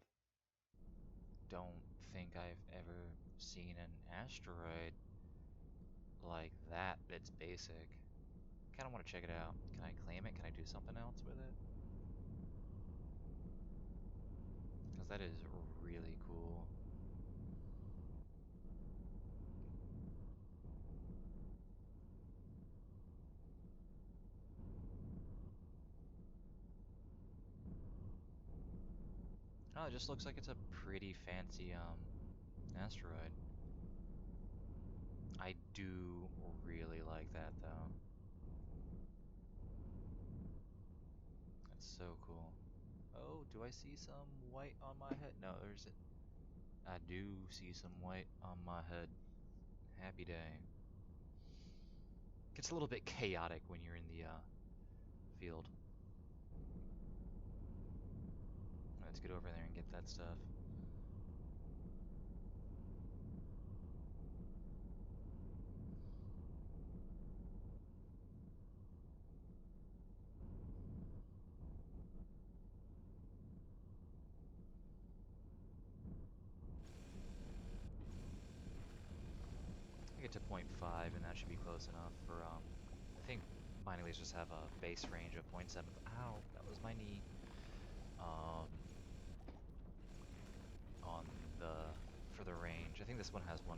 don't think I've ever seen an asteroid like that that's basic. Kind of want to check it out. Can I claim it? Can I do something else with it? Because that is really cool. Oh, it just looks like it's a pretty fancy asteroid. I do really like that though. That's so cool. Oh, do I see some white on my head? No, there's it. I do see some white on my head. Happy day. Gets a little bit chaotic when you're in the field. Let's get over there and get that stuff. I get to point 0.5 and that should be close enough for I think mining lasers have a base range of 0.7. Ow, that was my knee. Um on the for the range. I think this one has 1.3.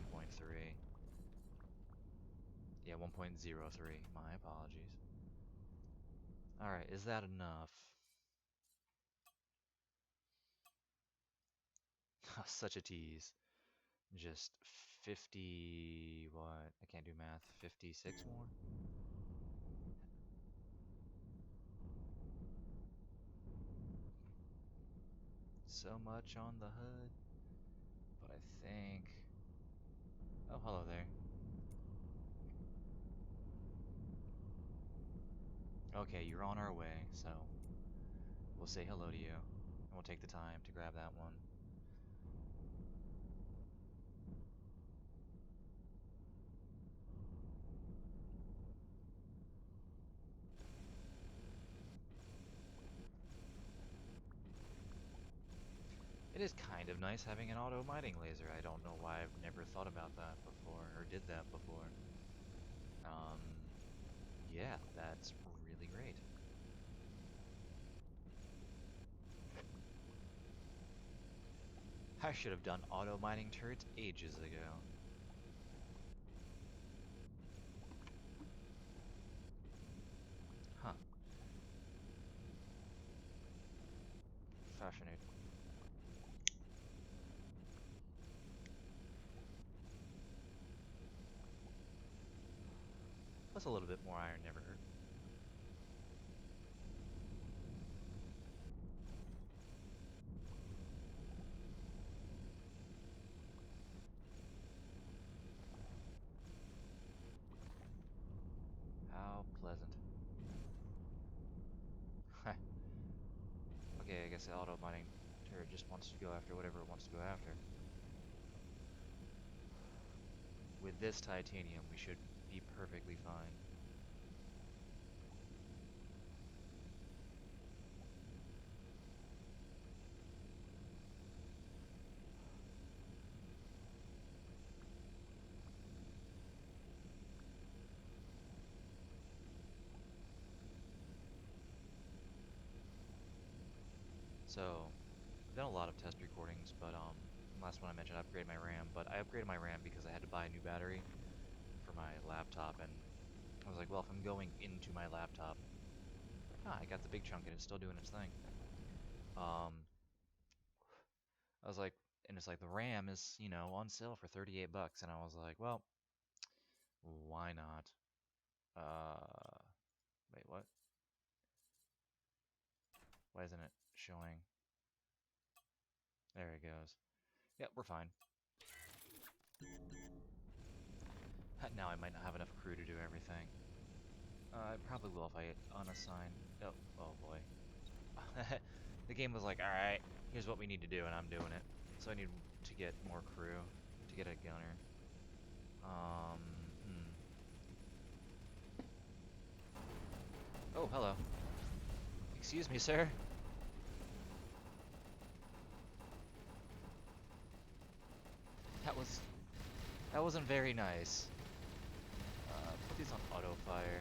Yeah, 1.03. My apologies. Alright, is that enough? Such a tease. Just 50... what? I can't do math. 56 more? So much on the hood. But I think... oh, hello there. Okay, you're on our way, so we'll say hello to you. And we'll take the time to grab that one. It is kind of nice having an auto mining laser. I don't know why I've never thought about that before, or did that before. Um, yeah, that's really great. I should have done auto mining turrets ages ago. Huh. Fascinating. Plus a little bit more iron never hurt. How pleasant. Okay, I guess the auto mining Or it just wants to go after whatever it wants to go after. With this titanium, we should be perfectly fine. So, I've done a lot of test recordings, but last one I mentioned I upgraded my RAM, but I upgraded my RAM because I had to buy a new battery for my laptop, and I was like, well, if I'm going into my laptop, I got the big chunk and it's still doing its thing. Um, I was like, and it's like the RAM is, on sale for 38 bucks, and I was like, well, why not? Uh, wait, what? Why isn't it showing? There it goes. Yep, we're fine. Now I might not have enough crew to do everything. I probably will if I unassign. Oh boy. The game was like, alright, here's what we need to do, and I'm doing it. So I need to get more crew to get a gunner. Hmm. Oh, hello. Excuse me, sir. That was... That wasn't very nice. Put these on auto fire.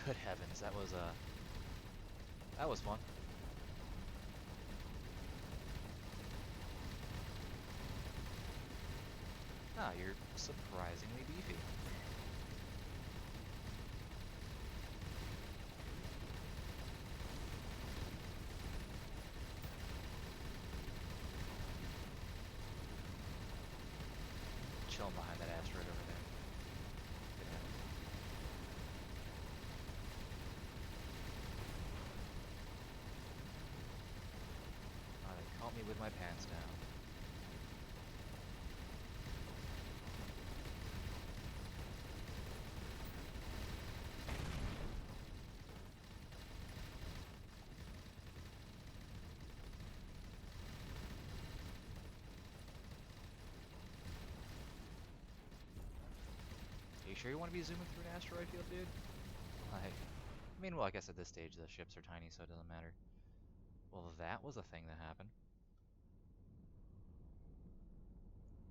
Good heavens, that was fun. Ah, you're surprisingly beefy. Chilling behind that asteroid over there. Good heavens. They caught me with my pants down. Are you sure you want to be zooming through an asteroid field, dude? Like, I mean, well, I guess at this stage the ships are tiny, so it doesn't matter. Well, that was a thing that happened.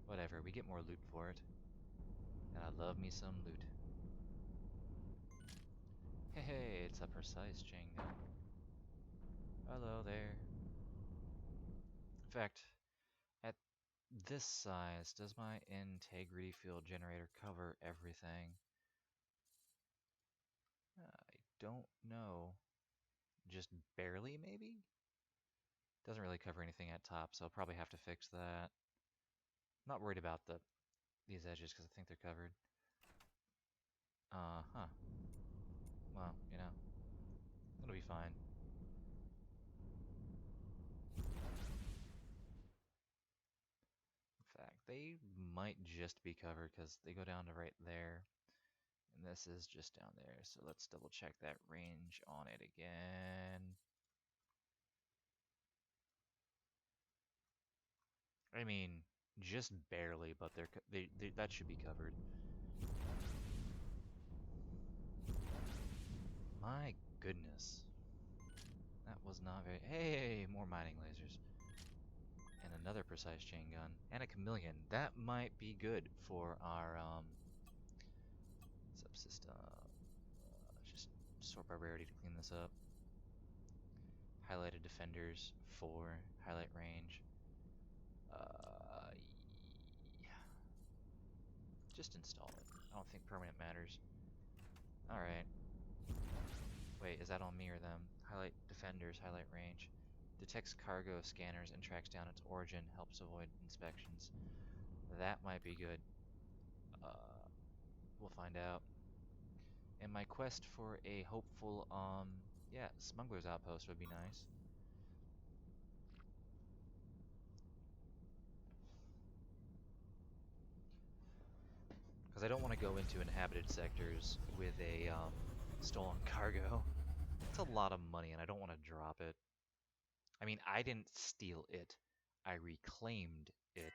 Whatever, we get more loot for it. And I love me some loot. Hey, hey, it's a precise chain gun. Hello there. In fact, at this size, does my integrity field generator cover everything? I don't know. Just barely, maybe? Doesn't really cover anything at top, so I'll probably have to fix that. Not worried about these edges because I think they're covered. Huh. Well, it'll be fine. In fact, they might just be covered because they go down to right there. And this is just down there, so let's double check that range on it again. I mean, just barely, but that should be covered. My goodness. That was not very... Hey, more mining lasers. And another precise chain gun. And a chameleon. That might be good for our subsystem. Just sort by rarity to clean this up. Highlighted defenders, 4. Highlight range. Yeah. Just install it. I don't think permanent matters. Alright. Wait, is that on me or them? Highlight defenders, highlight range. Detects cargo scanners and tracks down its origin. Helps avoid inspections. That might be good. Uh, we'll find out. And my quest for a hopeful, yeah, smuggler's outpost would be nice. Because I don't want to go into inhabited sectors with a stolen cargo. It's a lot of money, and I don't want to drop it. I mean, I didn't steal it. I reclaimed it.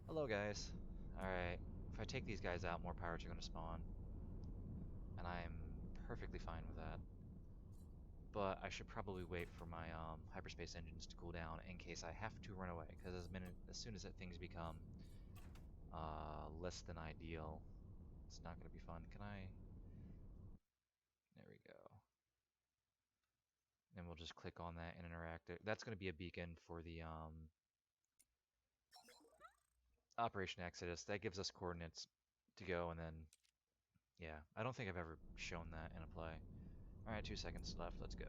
Hello, guys. Alright. If I take these guys out, more pirates are going to spawn. And I'm perfectly fine with that. But I should probably wait for my hyperspace engines to cool down in case I have to run away. Because as soon as things become less than ideal, it's not going to be fun. Can I... There we go. And we'll just click on that and interact it. That's going to be a beacon for the Operation Exodus. That gives us coordinates to go, and then, yeah. I don't think I've ever shown that in a play. Alright, 2 seconds left. Let's go.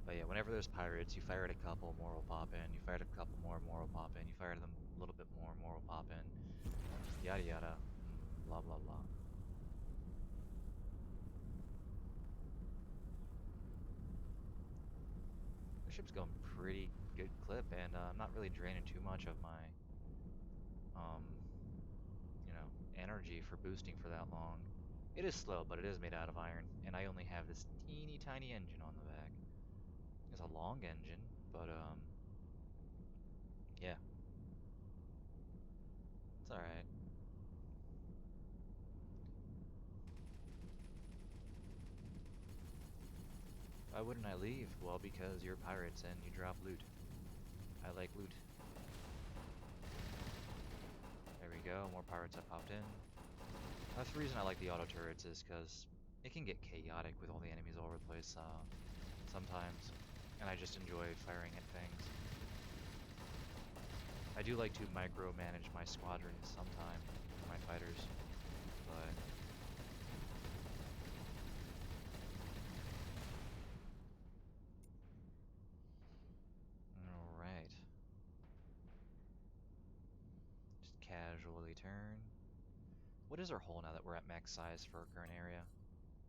But yeah, whenever there's pirates, you fire at a couple, more will pop in. You fire at a couple more will pop in. You fire at them a little bit more will pop in. Yada yada. Blah blah blah. The ship's going pretty good clip, and I'm not really draining too much of my, um, energy for boosting for that long. It is slow, but it is made out of iron, and I only have this teeny tiny engine on the back. It's a long engine, but yeah, it's alright. Why wouldn't I leave? Well, because you're pirates and you drop loot. I like loot. There we go, more pirates have popped in. That's the reason I like the auto turrets, is because it can get chaotic with all the enemies all over the place sometimes, and I just enjoy firing at things. I do like to micromanage my squadrons sometimes, my fighters, but alright. Just casually turn. What is our hull now that we're at max size for our current area?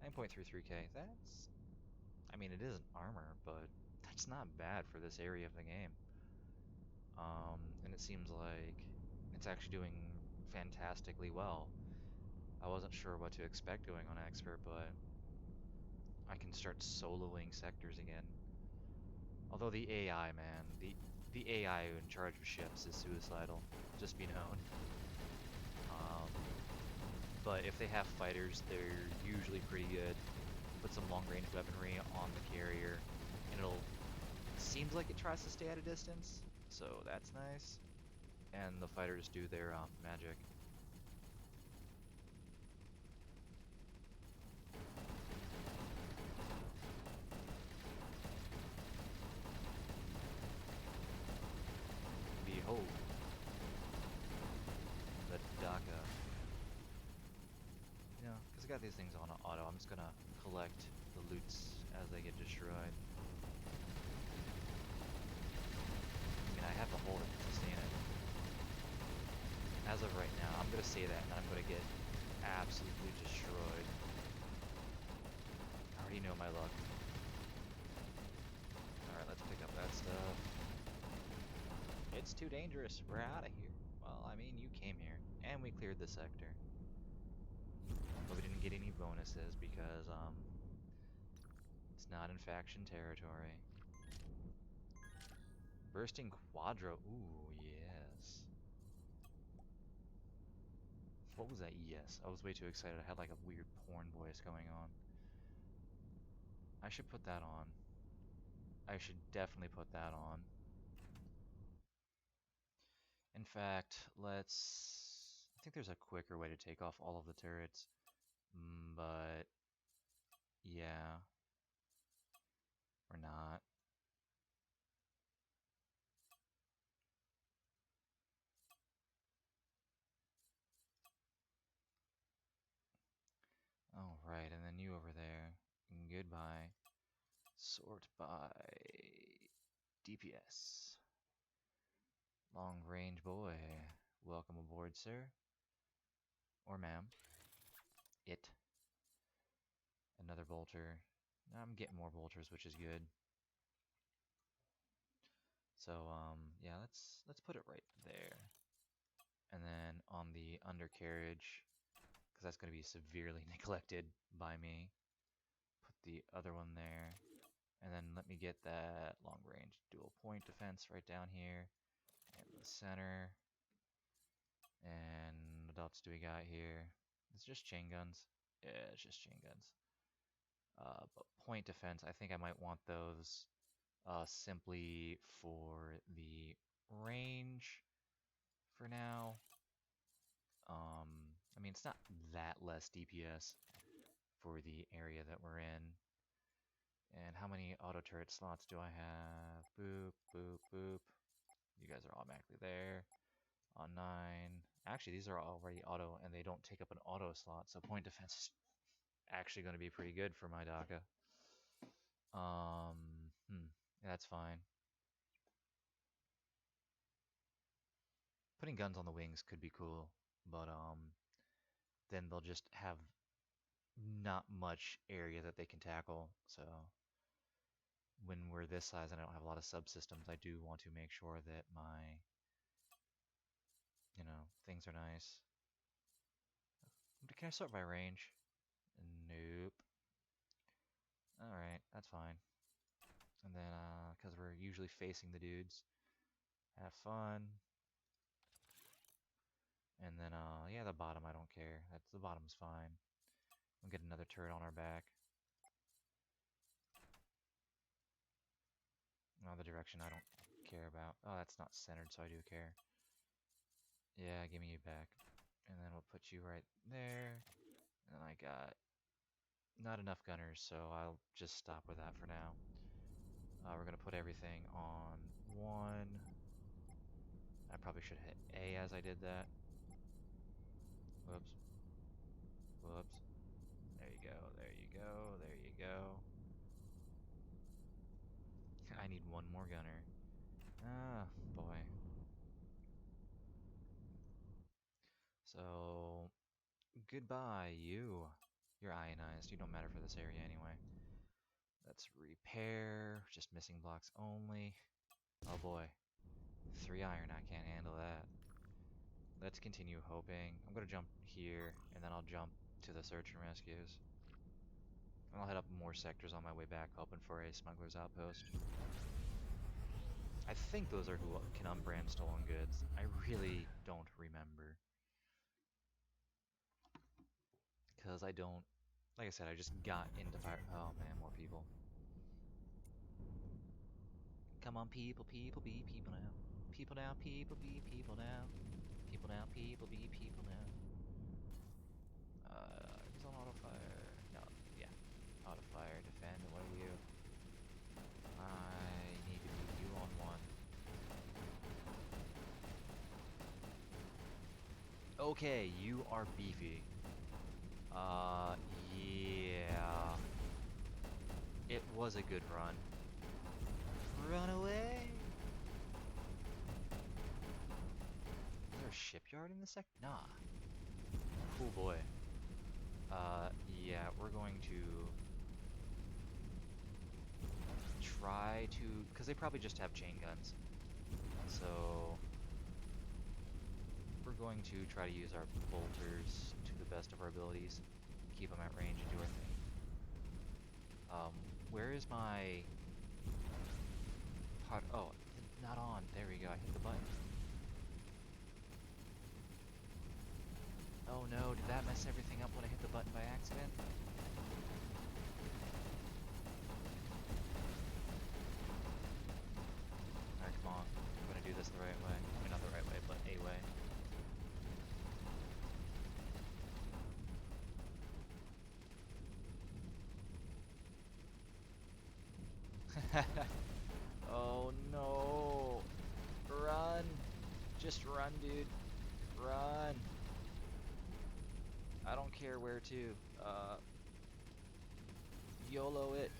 9.33k. That's... I mean, it isn't armor, but that's not bad for this area of the game. And it seems like it's actually doing fantastically well. I wasn't sure what to expect going on Expert, but I can start soloing sectors again. Although the AI, man, the AI in charge of ships is suicidal, just be known. Um, but if they have fighters, they're usually pretty good. Put some long-range weaponry on the carrier, and seems like it tries to stay at a distance, so that's nice. And the fighters do their magic. Behold, the Daka. You know, because I got these things on auto, I'm just gonna collect the loots as they get destroyed. I mean, I have the hull to sustain it. As of right now, I'm gonna say that, and I'm gonna get absolutely destroyed. I already know my luck. Alright, let's pick up that stuff. It's too dangerous. We're out of here. Well, I mean, you came here, and we cleared the sector. But we didn't get any bonuses because, it's not in faction territory. Bursting Quadro. Ooh, yes. What was that? Yes. I was way too excited. I had like a weird porn voice going on. I should put that on. I should definitely put that on. In fact, let's... I think there's a quicker way to take off all of the turrets. But... yeah. Or not. Alright, and then you over there. Goodbye. Sort by DPS. Long range boy. Welcome aboard, sir. Or ma'am. It. another bolter. I'm getting more bolters, which is good. So yeah, let's put it right there. And then on the undercarriage, because that's going to be severely neglected by me, put the other one there. And then let me get that long range dual point defense right down here in the center. And what else do we got here? It's just chain guns. Yeah, it's just chain guns. But point defense, I think I might want those simply for the range for now. I mean, it's not that less DPS for the area that we're in. And how many auto turret slots do I have? Boop, boop, boop. You guys are automatically there. On 9. Actually, these are already auto, and they don't take up an auto slot, so point defense is actually going to be pretty good for my DACA. That's fine. Putting guns on the wings could be cool, but then they'll just have not much area that they can tackle. So when we're this size and I don't have a lot of subsystems, I do want to make sure that my, things are nice. Can I sort by range? Nope. Alright, that's fine. And then, because we're usually facing the dudes, have fun. And then, yeah, the bottom, I don't care. The bottom's fine. We'll get another turret on our back. Oh, the direction I don't care about. Oh, that's not centered, so I do care. Yeah, give me you back. And then we'll put you right there. And I got not enough gunners, so I'll just stop with that for now. We're going to put everything on 1. I probably should hit A as I did that. Whoops. Whoops. There you go, there you go, there you go. I need one more gunner. Ah, boy. So, goodbye, you. You're ionized. You don't matter for this area anyway. Let's repair. Just missing blocks only. Oh boy. 3 iron. I can't handle that. Let's continue hoping. I'm going to jump here, and then I'll jump to the search and rescues. And I'll head up more sectors on my way back, hoping for a smuggler's outpost. I think those are who can unbrand stolen goods. I really don't remember. Because I don't... Like I said, I just got into fire... Oh man, more people. Come on, people, people, be people now. People now, people, be people now. People now, people, be people now. He's on auto fire. No, yeah. Auto fire, defend, what are you? I need to beat you on 1. Okay, you are beefy. Yeah. It was a good run. Run away! Is there a shipyard in the sector? Nah. Cool boy. Yeah, we're going to try to... Because they probably just have chain guns. So... We're going to try to use our bolters to the best of our abilities. Keep them at range and do our thing. Where is my... Oh, not on. There we go. I hit the button. Oh no, did that mess everything up when I hit the button by accident? Alright, come on. I'm gonna do this the right way. I mean, not the right way, but a way. Oh no! Run! Just run, dude. Run! I don't care where to. YOLO it.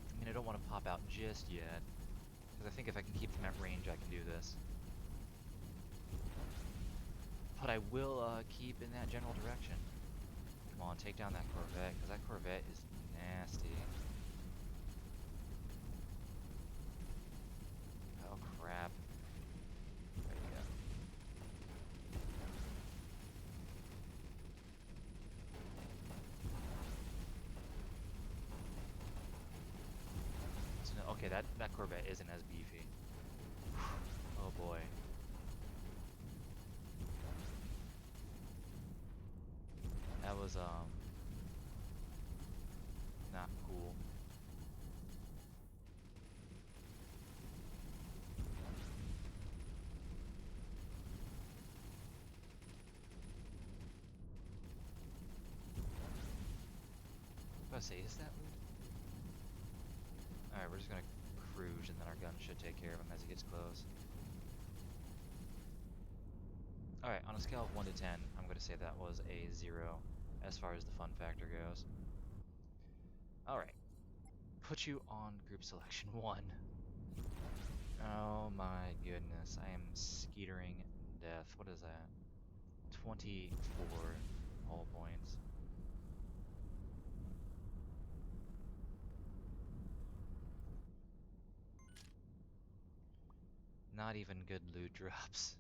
I mean, I don't want to pop out just yet. Because I think if I can keep them at range, I can do this. But I will keep in that general direction. Come on, take down that Corvette, because that Corvette is nasty. Oh, crap. There we go. So, no, okay, that Corvette isn't as beefy. Oh, boy. That was, not cool. I was gonna say, is that loot? Alright, we're just gonna cruise, and then our gun should take care of him as he gets close. Alright, on a scale of 1 to 10, I'm gonna say that was a 0 as far as the fun factor goes. Alright, put you on group selection 1. Oh my goodness, I am skeetering death. What is that? 24 hull points. Not even good loot drops.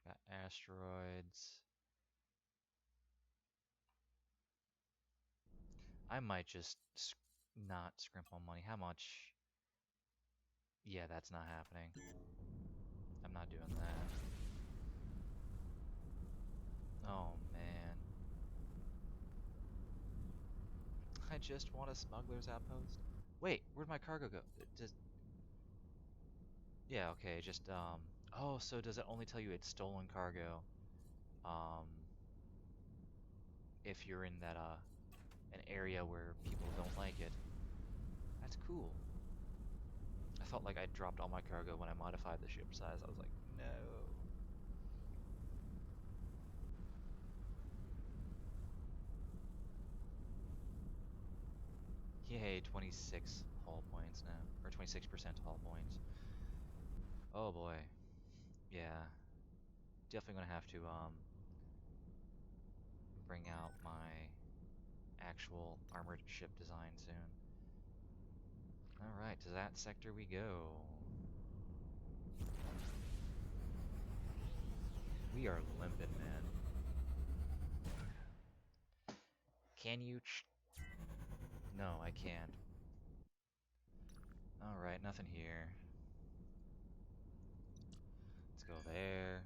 Got asteroids. I might just not scrimp on money. How much? Yeah, that's not happening. I'm not doing that. Oh, man. I just want a smuggler's outpost. Wait, where'd my cargo go? Yeah, okay, just, oh, so does it only tell you it's stolen cargo, um, if you're in that, an area where people don't like it? That's cool. I felt like I dropped all my cargo when I modified the ship size. I was like, no. Yay, 26 hull points now. Or 26% hull points. Oh boy. Yeah. Definitely gonna have to, bring out my actual armored ship design soon. Alright, to that sector we go. We are limping, man. Can you No, I can't. Alright, nothing here. Let's go there.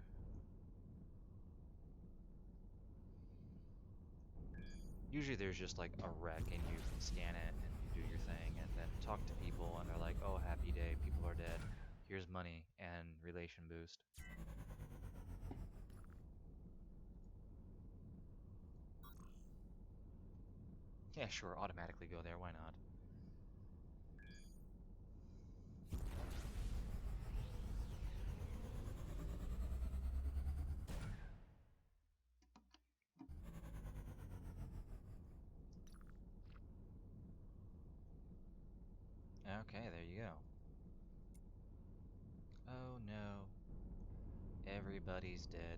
Usually there's just like a wreck and you scan it and you do your thing and then talk to people and they're like, oh, happy day, people are dead. Here's money and relation boost. Yeah, sure, automatically go there, why not? Okay, there you go. Oh no. Everybody's dead.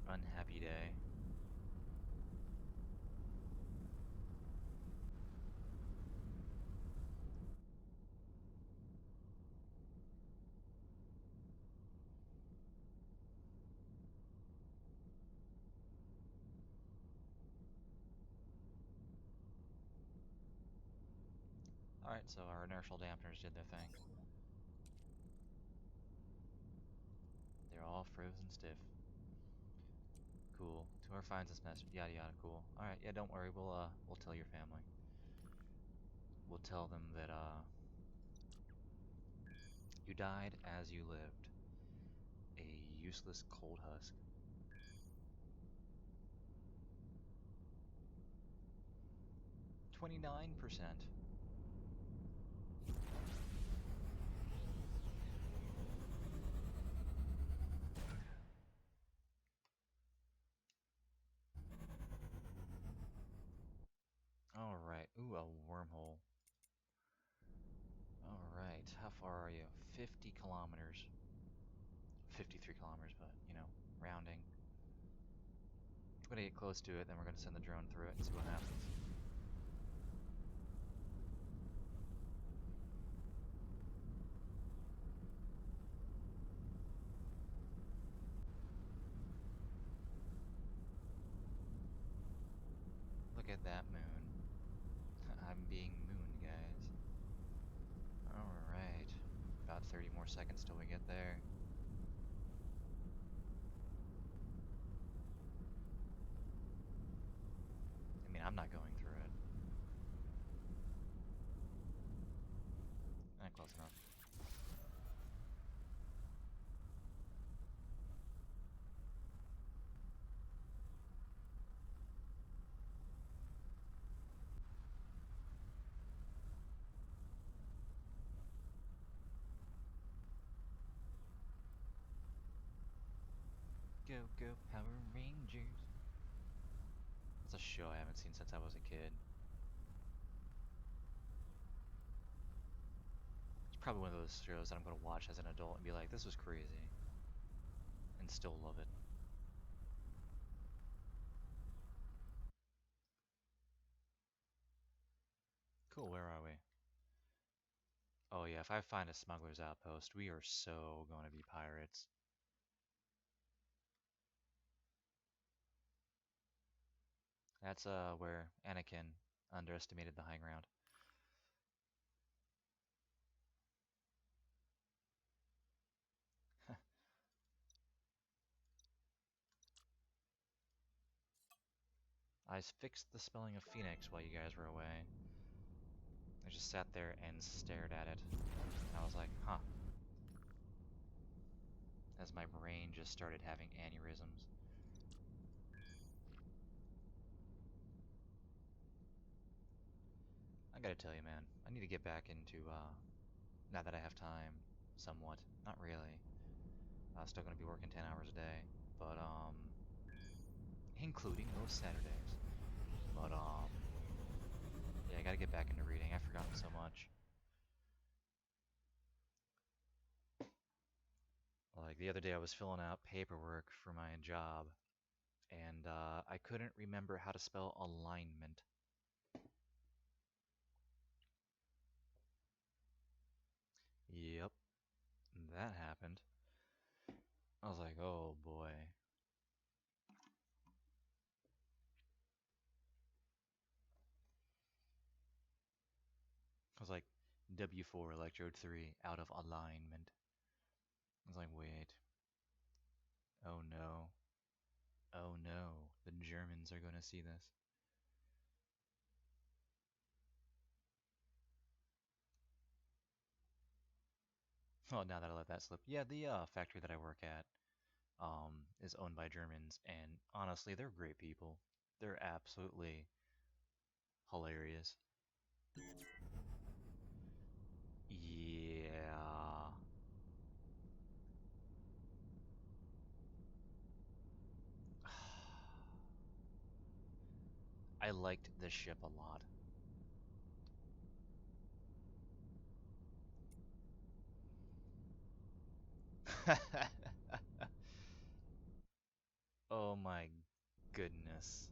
Unhappy day. Alright, so our inertial dampeners did their thing. They're all frozen stiff. Cool. To our finds this mess, yada yada, cool. Alright, yeah, don't worry, we'll tell your family. We'll tell them that, you died as you lived. A useless cold husk. 29%. a wormhole. Alright, how far are you? 50 kilometers. 53 kilometers, but, you know, rounding. I'm gonna get close to it, then we're gonna send the drone through it and see what happens. Look at that moon. I'm being mooned, guys. Alright. About 30 more seconds till we get there. I mean, I'm not going through it. Not close enough. Go, go, Power Rangers. That's a show I haven't seen since I was a kid. It's probably one of those shows that I'm gonna watch as an adult and be like, this was crazy. And still love it. Cool, where are we? Oh yeah, if I find a smuggler's outpost, we are so gonna be pirates. That's where Anakin underestimated the high ground. I fixed the spelling of Phoenix while you guys were away. I just sat there and stared at it. And I was like, huh. As my brain just started having aneurysms. I gotta tell you, man, I need to get back into, now that I have time, somewhat. Not really. Still gonna be working 10 hours a day, but, including most Saturdays. But, yeah, I gotta get back into reading. I've forgotten so much. Like, the other day I was filling out paperwork for my job, and, I couldn't remember how to spell alignment. Yep, that happened. I was like, oh boy. I was like, W4, electrode 3, out of alignment. I was like, wait. Oh no. Oh no. The Germans are gonna see this. Well, now that I let that slip. Yeah, the factory that I work at is owned by Germans, and honestly, they're great people. They're absolutely hilarious. Yeah. I liked this ship a lot. Oh my goodness.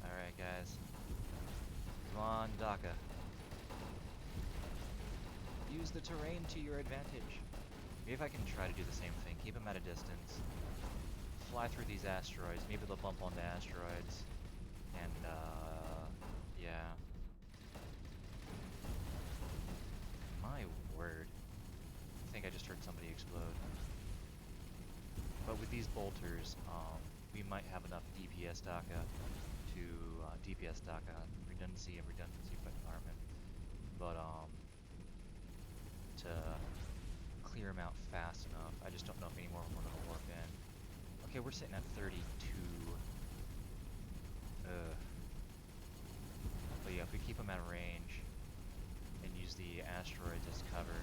Alright, guys. Come on, Daka. Use the terrain to your advantage. Maybe if I can try to do the same thing, keep them at a distance, fly through these asteroids, maybe they'll bump onto asteroids, and, yeah. My word. I think I just heard somebody explode. But with these bolters, we might have enough DPS DACA to, DPS DACA, redundancy and redundancy department, but, to clear them out fast enough. I just don't know if any more of them are going to warp in. Okay, we're sitting at 32. But yeah, if we keep them at range and use the asteroids as cover.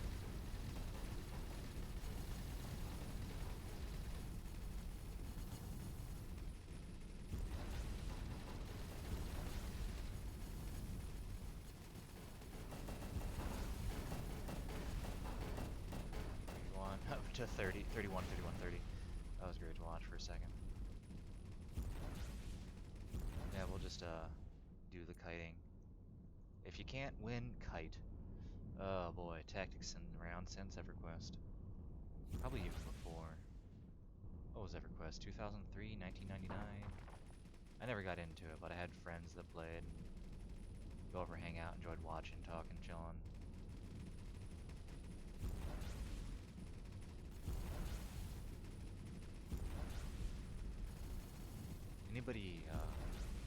30, 31, 31, 30. That was great to watch for a second. Yeah, we'll just do the kiting. If you can't win, kite. Oh boy, tactics and round since EverQuest. Probably even before. What was EverQuest? 2003, 1999? I never got into it, but I had friends that played and go over, hang out, enjoyed watching, talking, chilling. Anybody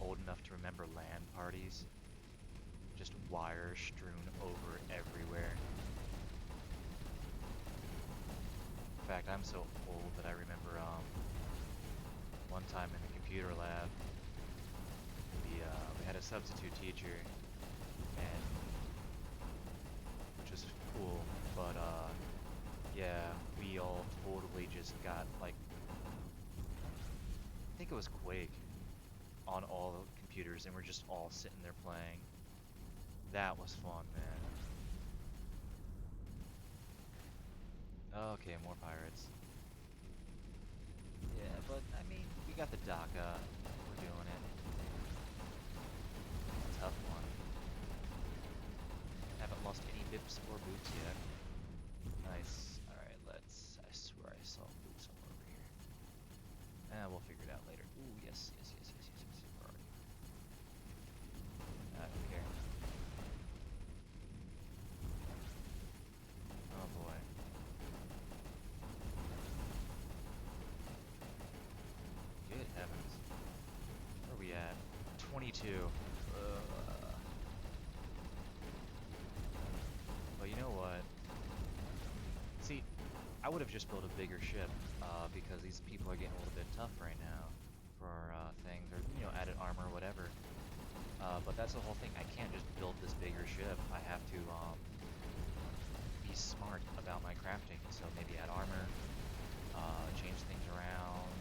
old enough to remember LAN parties? Just wires strewn over everywhere. In fact, I'm so old that I remember one time in the computer lab, we had a substitute teacher, and which was cool, but yeah, we all totally just got like, I think it was Quake on all the computers, and we're just all sitting there playing. That was fun, man. Okay, more pirates. Yeah, but I mean, we got the DACA. We're doing it. Tough one. Haven't lost any bips or boots yet. Nice. Alright, let's... I swear I saw boots somewhere over here. We'll figure it out later. Ooh, yes, yes, yes, yes, yes, yes. Where are you? I don't care. Oh boy. Good heavens. Where are we at? 22. But you know what? See, I would have just built a bigger ship, because these people are getting a little bit tough right now for things, or, you know, added armor or whatever. But that's the whole thing. I can't just build this bigger ship. I have to be smart about my crafting. So maybe add armor, change things around.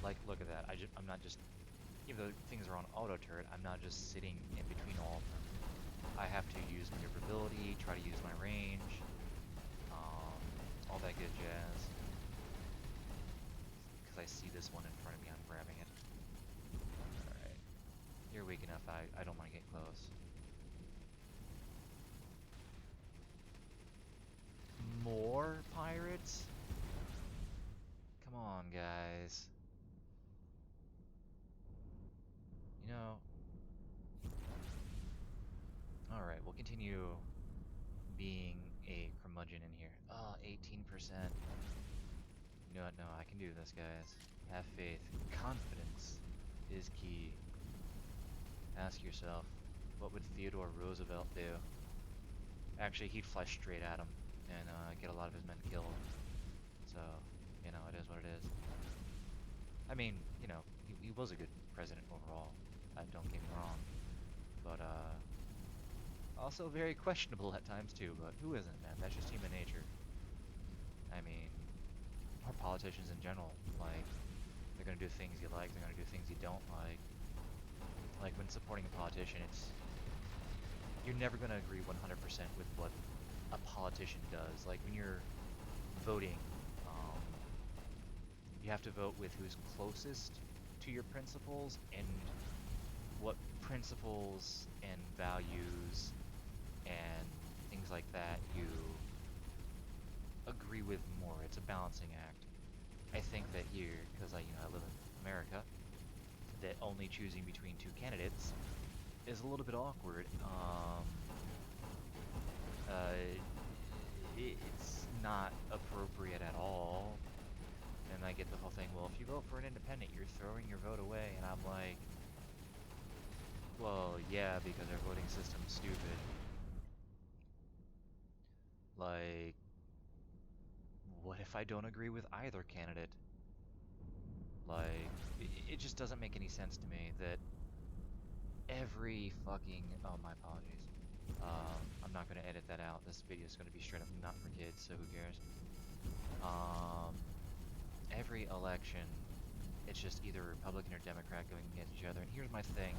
Like, look at that. I'm not just, even though things are on auto turret, I'm not just sitting in between all of them. I have to use maneuverability, try to use my range, all that good jazz. Because I see this one in front of me, I'm grabbing it. Alright. You're weak enough, I don't want to get close. More pirates? Come on, guys. You know... Alright, we'll continue being a curmudgeon in here. 18%. You know what? No, I can do this, guys. Have faith. Confidence is key. Ask yourself, what would Theodore Roosevelt do? Actually, he'd fly straight at him and get a lot of his men killed. So, you know, it is what it is. I mean, you know, he was a good president overall. Don't get me wrong. But, also very questionable at times too, but who isn't, man? That's just human nature. I mean, or politicians in general, like, they're gonna do things you like, they're gonna do things you don't like. Like, when supporting a politician, you're never gonna agree 100% with what a politician does. Like, when you're voting, you have to vote with who's closest to your principles and what principles and values and things like that you agree with more. It's a balancing act. I think that here, because I live in America, that only choosing between two candidates is a little bit awkward. It's not appropriate at all. And I get the whole thing, well, if you vote for an independent, you're throwing your vote away. And I'm like, well, yeah, because our voting system's stupid. Like, what if I don't agree with either candidate? Like, it just doesn't make any sense to me that every fucking... Oh, my apologies. I'm not going to edit that out. This video is going to be straight up not for kids, so who cares? Every election, it's just either Republican or Democrat going against each other. And here's my thing.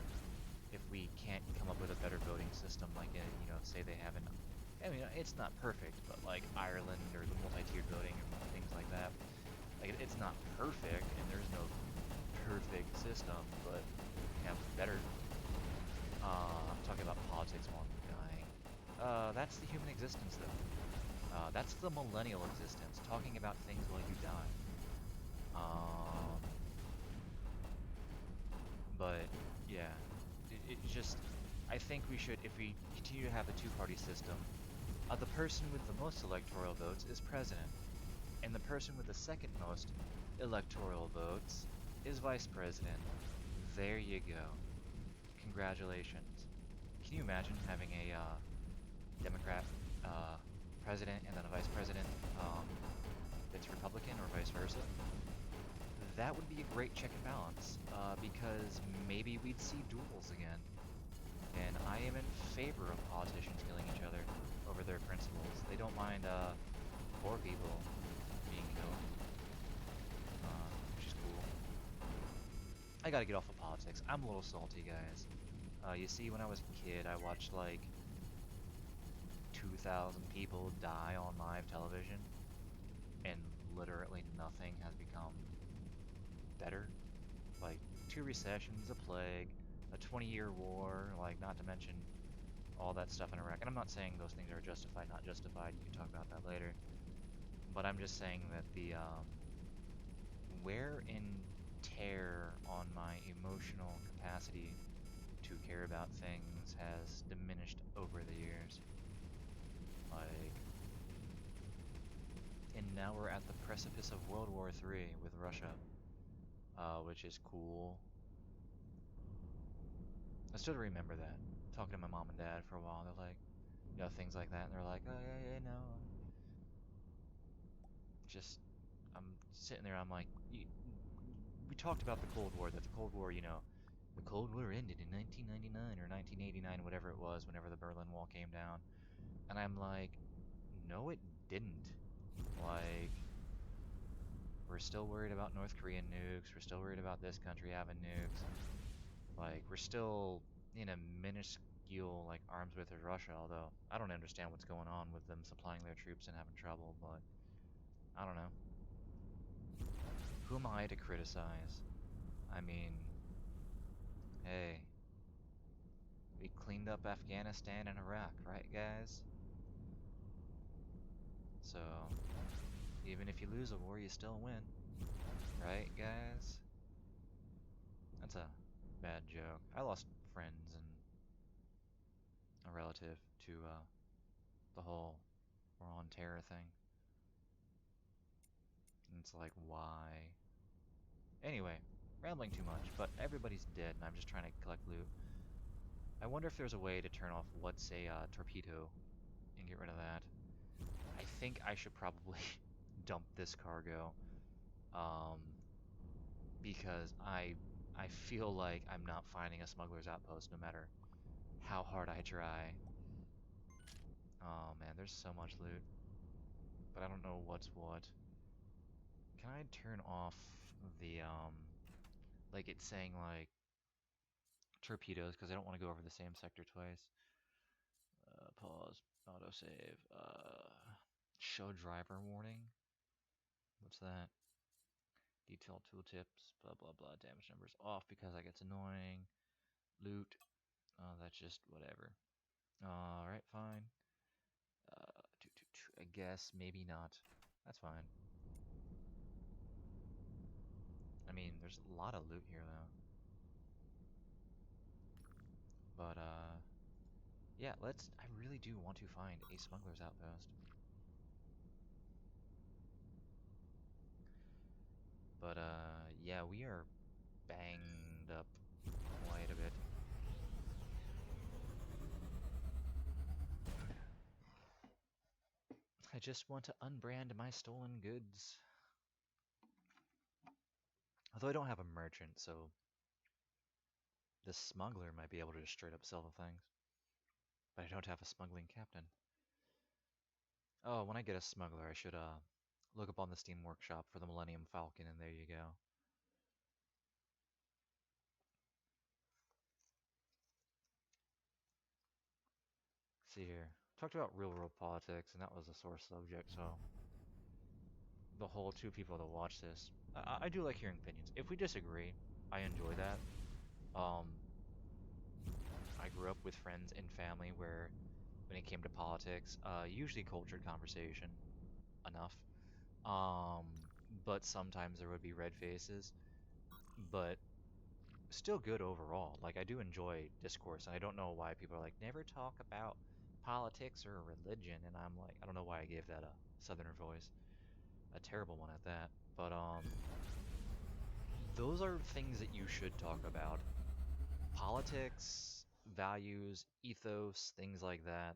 If we can't come up with a better voting system, like, say they have in I mean, it's not perfect, but like Ireland or the multi-tiered voting and things like that, like it's not perfect, and there's no perfect system, but you know, better. I'm talking about politics while I'm dying. That's the human existence, though. That's the millennial existence, talking about things while you die. Um, but yeah, it just, I think we should, if we continue to have the two-party system, the person with the most electoral votes is president, and the person with the second most electoral votes is vice president. There you go. Congratulations. Can you imagine having a Democrat uh, president and then a vice president that's Republican or vice versa? That would be a great check and balance, because maybe we'd see duels again. And I am in favor of politicians killing each other over their principles. They don't mind poor people being killed, which is cool. I gotta get off of politics. I'm a little salty, guys. You see, when I was a kid, I watched like 2,000 people die on live television, and literally nothing has become better. Like, two recessions, a plague, a 20-year war, like, not to mention all that stuff in Iraq. And I'm not saying those things are justified, not justified. You can talk about that later. But I'm just saying that the wear and tear on my emotional capacity to care about things has diminished over the years. Like, and now we're at the precipice of World War III with Russia, which is cool. I still remember that. Talking to my mom and dad for a while, they're like, you know, things like that, and they're like, oh yeah, yeah, no. Just, I'm sitting there, I'm like, we talked about the Cold War, that the Cold War, you know, the Cold War ended in 1999 or 1989, whatever it was, whenever the Berlin Wall came down. And I'm like, no, it didn't. Like, we're still worried about North Korean nukes. We're still worried about this country having nukes. Like, we're still in a minuscule, like, arms with Russia, although I don't understand what's going on with them supplying their troops and having trouble, but I don't know. Who am I to criticize? I mean, hey, we cleaned up Afghanistan and Iraq, right, guys? So, even if you lose a war, you still win, right, guys? That's a bad joke. I lost friends and a relative to the whole war on terror thing. And it's like, why? Anyway, rambling too much, but everybody's dead and I'm just trying to collect loot. I wonder if there's a way to turn off what's a torpedo and get rid of that. I think I should probably dump this cargo, um, because I feel like I'm not finding a smuggler's outpost no matter how hard I try. Oh man, there's so much loot, but I don't know what's what. Can I turn off the like it's saying like torpedoes because I don't want to go over the same sector twice. Pause, autosave, show driver warning. What's that? Detailed tooltips, blah blah blah. Damage numbers off because that gets annoying. Loot, that's just whatever. Alright, fine. I guess maybe not. That's fine. I mean, there's a lot of loot here though. But yeah, let's. I really do want to find a smuggler's outpost. But yeah, we are banged up quite a bit. I just want to unbrand my stolen goods. Although I don't have a merchant, so the smuggler might be able to just straight up sell the things. But I don't have a smuggling captain. Oh, when I get a smuggler, I should look up on the Steam Workshop for the Millennium Falcon, and there you go. See here. talked about real world politics, and that was a sore subject. So the whole two people that watch this, I do like hearing opinions. If we disagree, I enjoy that. Um, I grew up with friends and family where, when it came to politics, usually cultured conversation enough. But sometimes there would be red faces, but still good overall. Like I do enjoy discourse, and I don't know why people are like never talk about politics or religion, and I'm like, I don't know why I gave that a southerner voice, a terrible one at that. But those are things that you should talk about. Politics, values, ethos, things like that.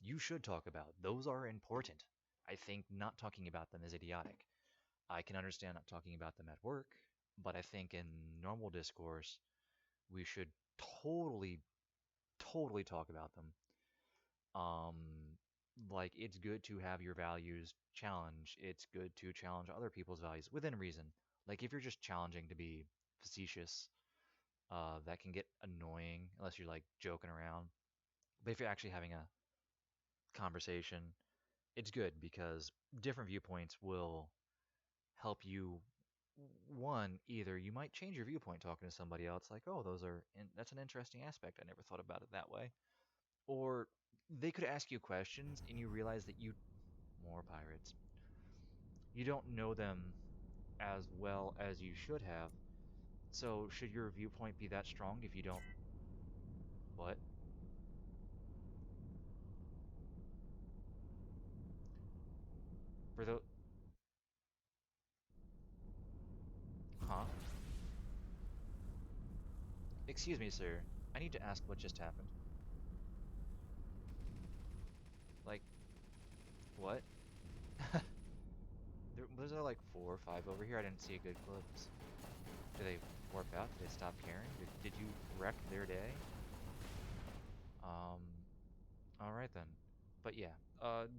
You should talk about. Those are important. I think not talking about them is idiotic. I can understand not talking about them at work, but I think in normal discourse, we should totally, totally talk about them. Um, like it's good to have your values challenged. It's good to challenge other people's values within reason. Like if you're just challenging to be facetious, that can get annoying unless you're like joking around. But if you're actually having a conversation, it's good because different viewpoints will help you. One, either you might change your viewpoint talking to somebody else, like, oh, that's an interesting aspect. I never thought about it that way. Or they could ask you questions and you realize that more pirates, you don't know them as well as you should have. So should your viewpoint be that strong if you don't? What? For the. Huh? Excuse me, sir. I need to ask what just happened. Like, what? Was there like four or five over here? I didn't see a good glimpse. Do they warp out? Did they stop caring? Did you wreck their day? Um, all right then. But yeah, it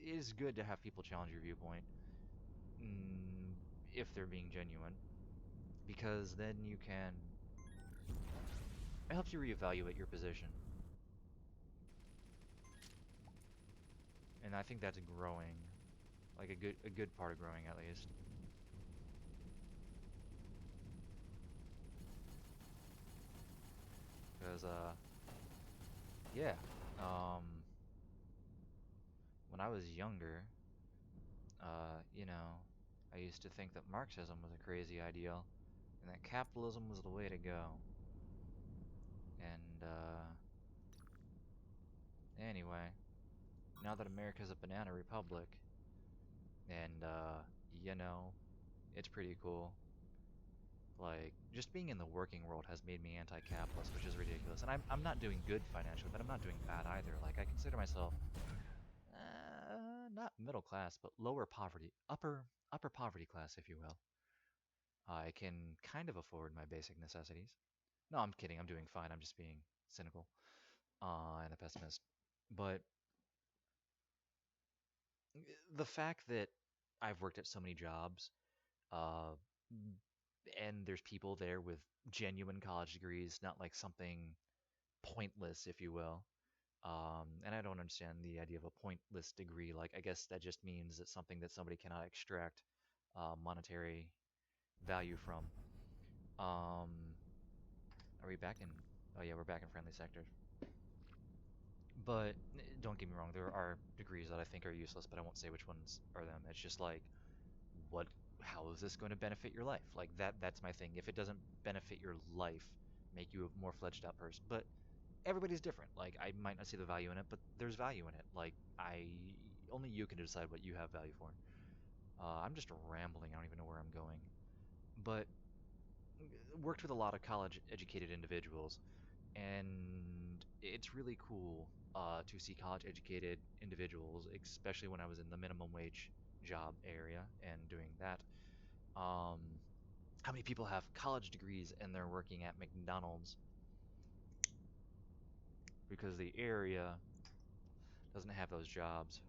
is good to have people challenge your viewpoint, mm, if they're being genuine, because then you can. It helps you reevaluate your position, and I think that's growing, like a good part of growing at least. Because yeah, um, when I was younger, I used to think that Marxism was a crazy ideal, and that capitalism was the way to go. And anyway, now that America's a banana republic, and it's pretty cool. Like just being in the working world has made me anti-capitalist, which is ridiculous. And I'm not doing good financially, but I'm not doing bad either. Like I consider myself not middle class, but lower poverty, upper poverty class, if you will. I can kind of afford my basic necessities. No, I'm kidding. I'm doing fine. I'm just being cynical and a pessimist. But the fact that I've worked at so many jobs, uh, and there's people there with genuine college degrees, not like something pointless, if you will. And I don't understand the idea of a pointless degree. Like, I guess that just means it's something that somebody cannot extract monetary value from. Um, are we back in? Oh yeah, we're back in friendly sector. But don't get me wrong, there are degrees that I think are useless, but I won't say which ones are them. It's just like, what? How is this going to benefit your life? Like that's my thing. If it doesn't benefit your life, make you a more fledged out person. But everybody's different. Like I might not see the value in it, but there's value in it. Like I only you can decide what you have value for. I'm just rambling. I don't even know where I'm going. But worked with a lot of college educated individuals, and it's really cool to see college educated individuals, especially when I was in the minimum wage job area and doing that. Um, how many people have college degrees and they're working at McDonald's because the area doesn't have those jobs?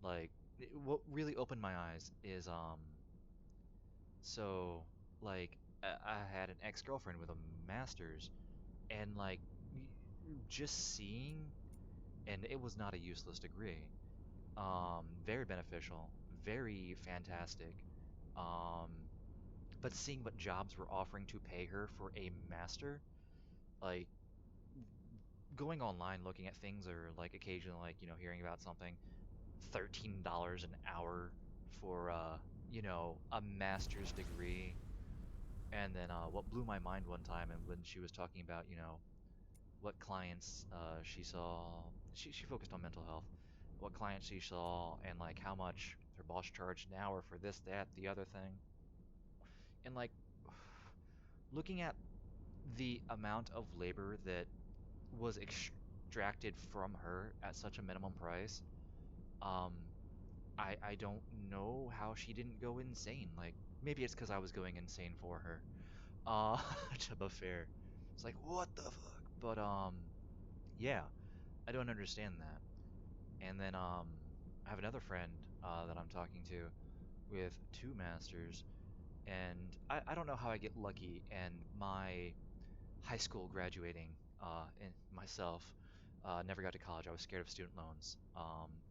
Like, what really opened my eyes is so like I had an ex-girlfriend with a master's, and like just seeing and it was not a useless degree. Very beneficial, very fantastic. Um, but seeing what jobs were offering to pay her for a master, like going online looking at things or like occasionally like, hearing about something, $13 an hour for a master's degree. And then what blew my mind one time and when she was talking about, what clients she saw, she focused on mental health, what clients she saw and like how much her boss charged an hour for this, that, the other thing. And like looking at the amount of labor that was extracted from her at such a minimum price, um, I don't know how she didn't go insane. Like maybe it's because I was going insane for her. Uh, to be fair, it's like what the fuck. But yeah, I don't understand that. And then I have another friend that I'm talking to with two masters, and I don't know how I get lucky and my high school graduating and myself never got to college. I was scared of student loans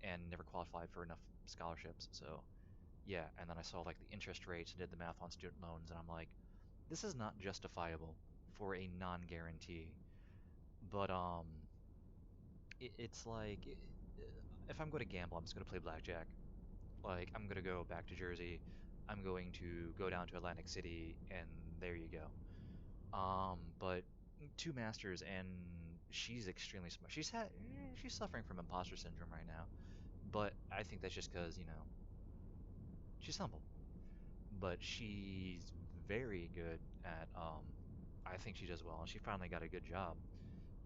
and never qualified for enough scholarships. So yeah, and then I saw like the interest rates and did the math on student loans, and I'm like, this is not justifiable for a non-guarantee. But it's like if I'm going to gamble, I'm just going to play blackjack. Like I'm going to go back to Jersey. I'm going to go down to Atlantic City, and there you go. But two masters, and she's extremely smart. She's suffering from imposter syndrome right now, but I think that's just because she's humble. But she's very good at I think she does well, and she finally got a good job,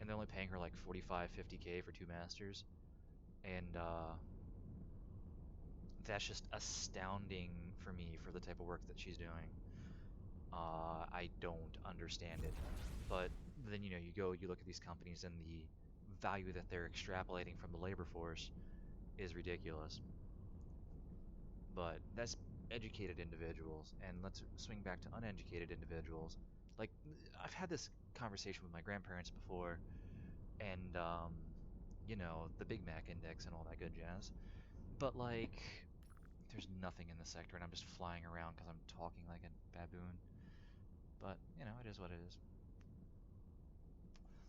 and they're only paying her like 45, 50K for two masters, and that's just astounding for me for the type of work that she's doing. I don't understand it. But then, you go, you look at these companies and the value that they're extrapolating from the labor force is ridiculous. But that's educated individuals. And let's swing back to uneducated individuals. Like, I've had this conversation with my grandparents before, and, the Big Mac index and all that good jazz. But, like, there's nothing in the sector, and I'm just flying around because I'm talking like a baboon. But, it is what it is.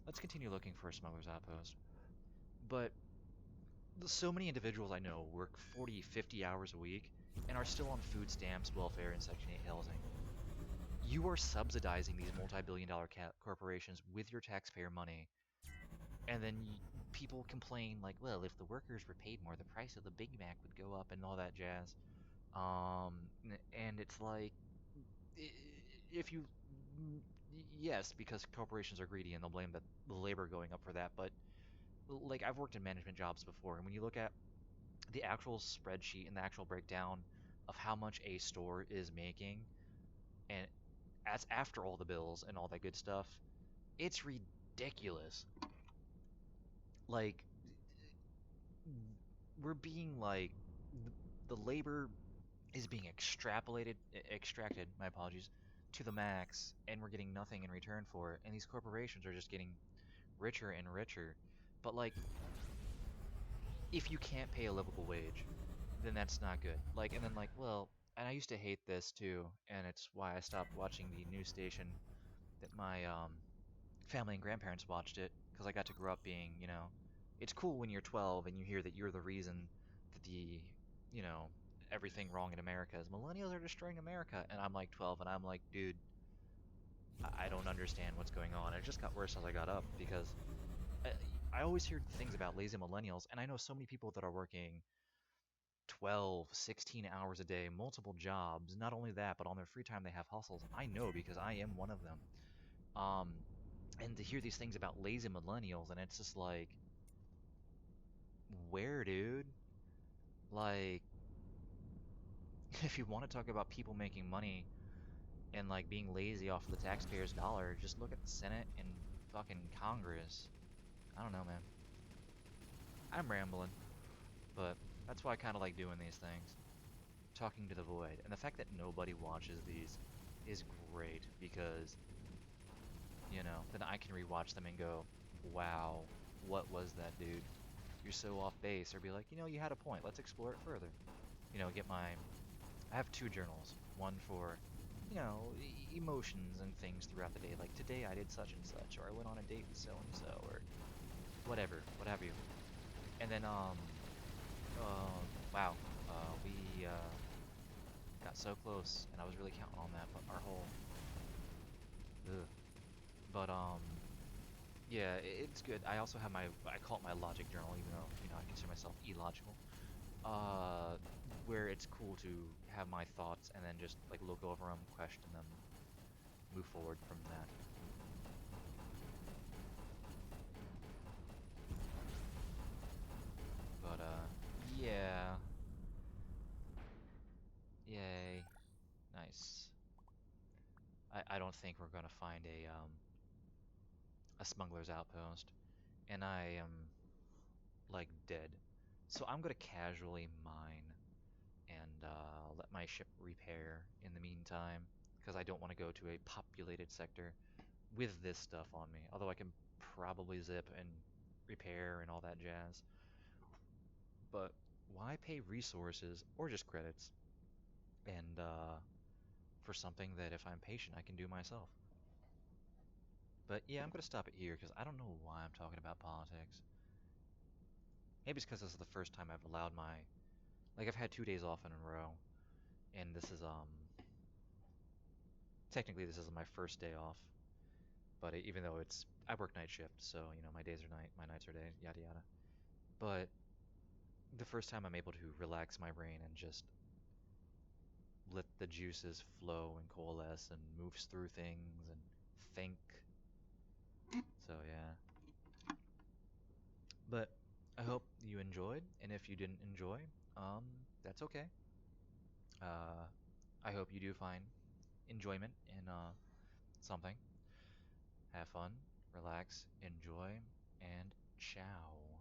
Let's continue looking for a smuggler's outpost. But so many individuals I know work 40, 50 hours a week and are still on food stamps, welfare, and Section 8 housing. You are subsidizing these multi-billion dollar corporations with your taxpayer money. And then people complain like, well, if the workers were paid more, the price of the Big Mac would go up and all that jazz. And it's like, if you, yes, because corporations are greedy and they'll blame the labor going up for that. But like I've worked in management jobs before, and when you look at the actual spreadsheet and the actual breakdown of how much a store is making, and that's after all the bills and all that good stuff, it's ridiculous. Like we're being like the labor is being extracted, my apologies, to the max, and we're getting nothing in return for it. And these corporations are just getting richer and richer. But like, if you can't pay a livable wage, then that's not good. Like, and then like, well, and I used to hate this too, and it's why I stopped watching the news station that my family and grandparents watched it, because I got to grow up being, it's cool when you're 12 and you hear that you're the reason that you know, everything wrong in America is millennials are destroying America, and I'm like 12 and I'm like, dude, I don't understand what's going on. And it just got worse as I got up because I, I always hear things about lazy millennials, and I know so many people that are working 12, 16 hours a day, multiple jobs. Not only that, but on their free time they have hustles. I know because I am one of them. Um, and to hear these things about lazy millennials, and it's just like, where, dude? Like, if you want to talk about people making money and like being lazy off of the taxpayer's dollar, just look at the Senate and fucking Congress. I don't know, man. I'm rambling, but that's why I kind of like doing these things. Talking to the void. And the fact that nobody watches these is great because, then I can rewatch them and go, wow, what was that, dude? you're so off base, or be like, you had a point. Let's explore it further. Get my I have two journals. One for, emotions and things throughout the day. Like today I did such and such, or I went on a date with so and so, or whatever, what have you. And then wow, we got so close, and I was really counting on that, but our whole, ugh. But yeah, it's good. I also have I call it my logic journal, even though I consider myself illogical. Uh, where it's cool to have my thoughts and then just like look over them, question them, move forward from that. But yeah, yay, nice. I don't think we're gonna find a smuggler's outpost, and I am like dead. So I'm gonna casually mine and let my ship repair in the meantime, because I don't want to go to a populated sector with this stuff on me. Although I can probably zip and repair and all that jazz. But why pay resources or just credits and for something that if I'm patient I can do myself? But yeah, I'm gonna stop it here because I don't know why I'm talking about politics. Maybe it's because this is the first time I've allowed like I've had 2 days off in a row, and this is technically this is my first day off. But even though I work night shift, so my days are night, my nights are day, yada yada. But the first time I'm able to relax my brain and just let the juices flow and coalesce and moves through things and think. So yeah. But I hope you enjoyed, and if you didn't enjoy, that's okay. Uh, I hope you do find enjoyment in something. Have fun, relax, enjoy, and ciao.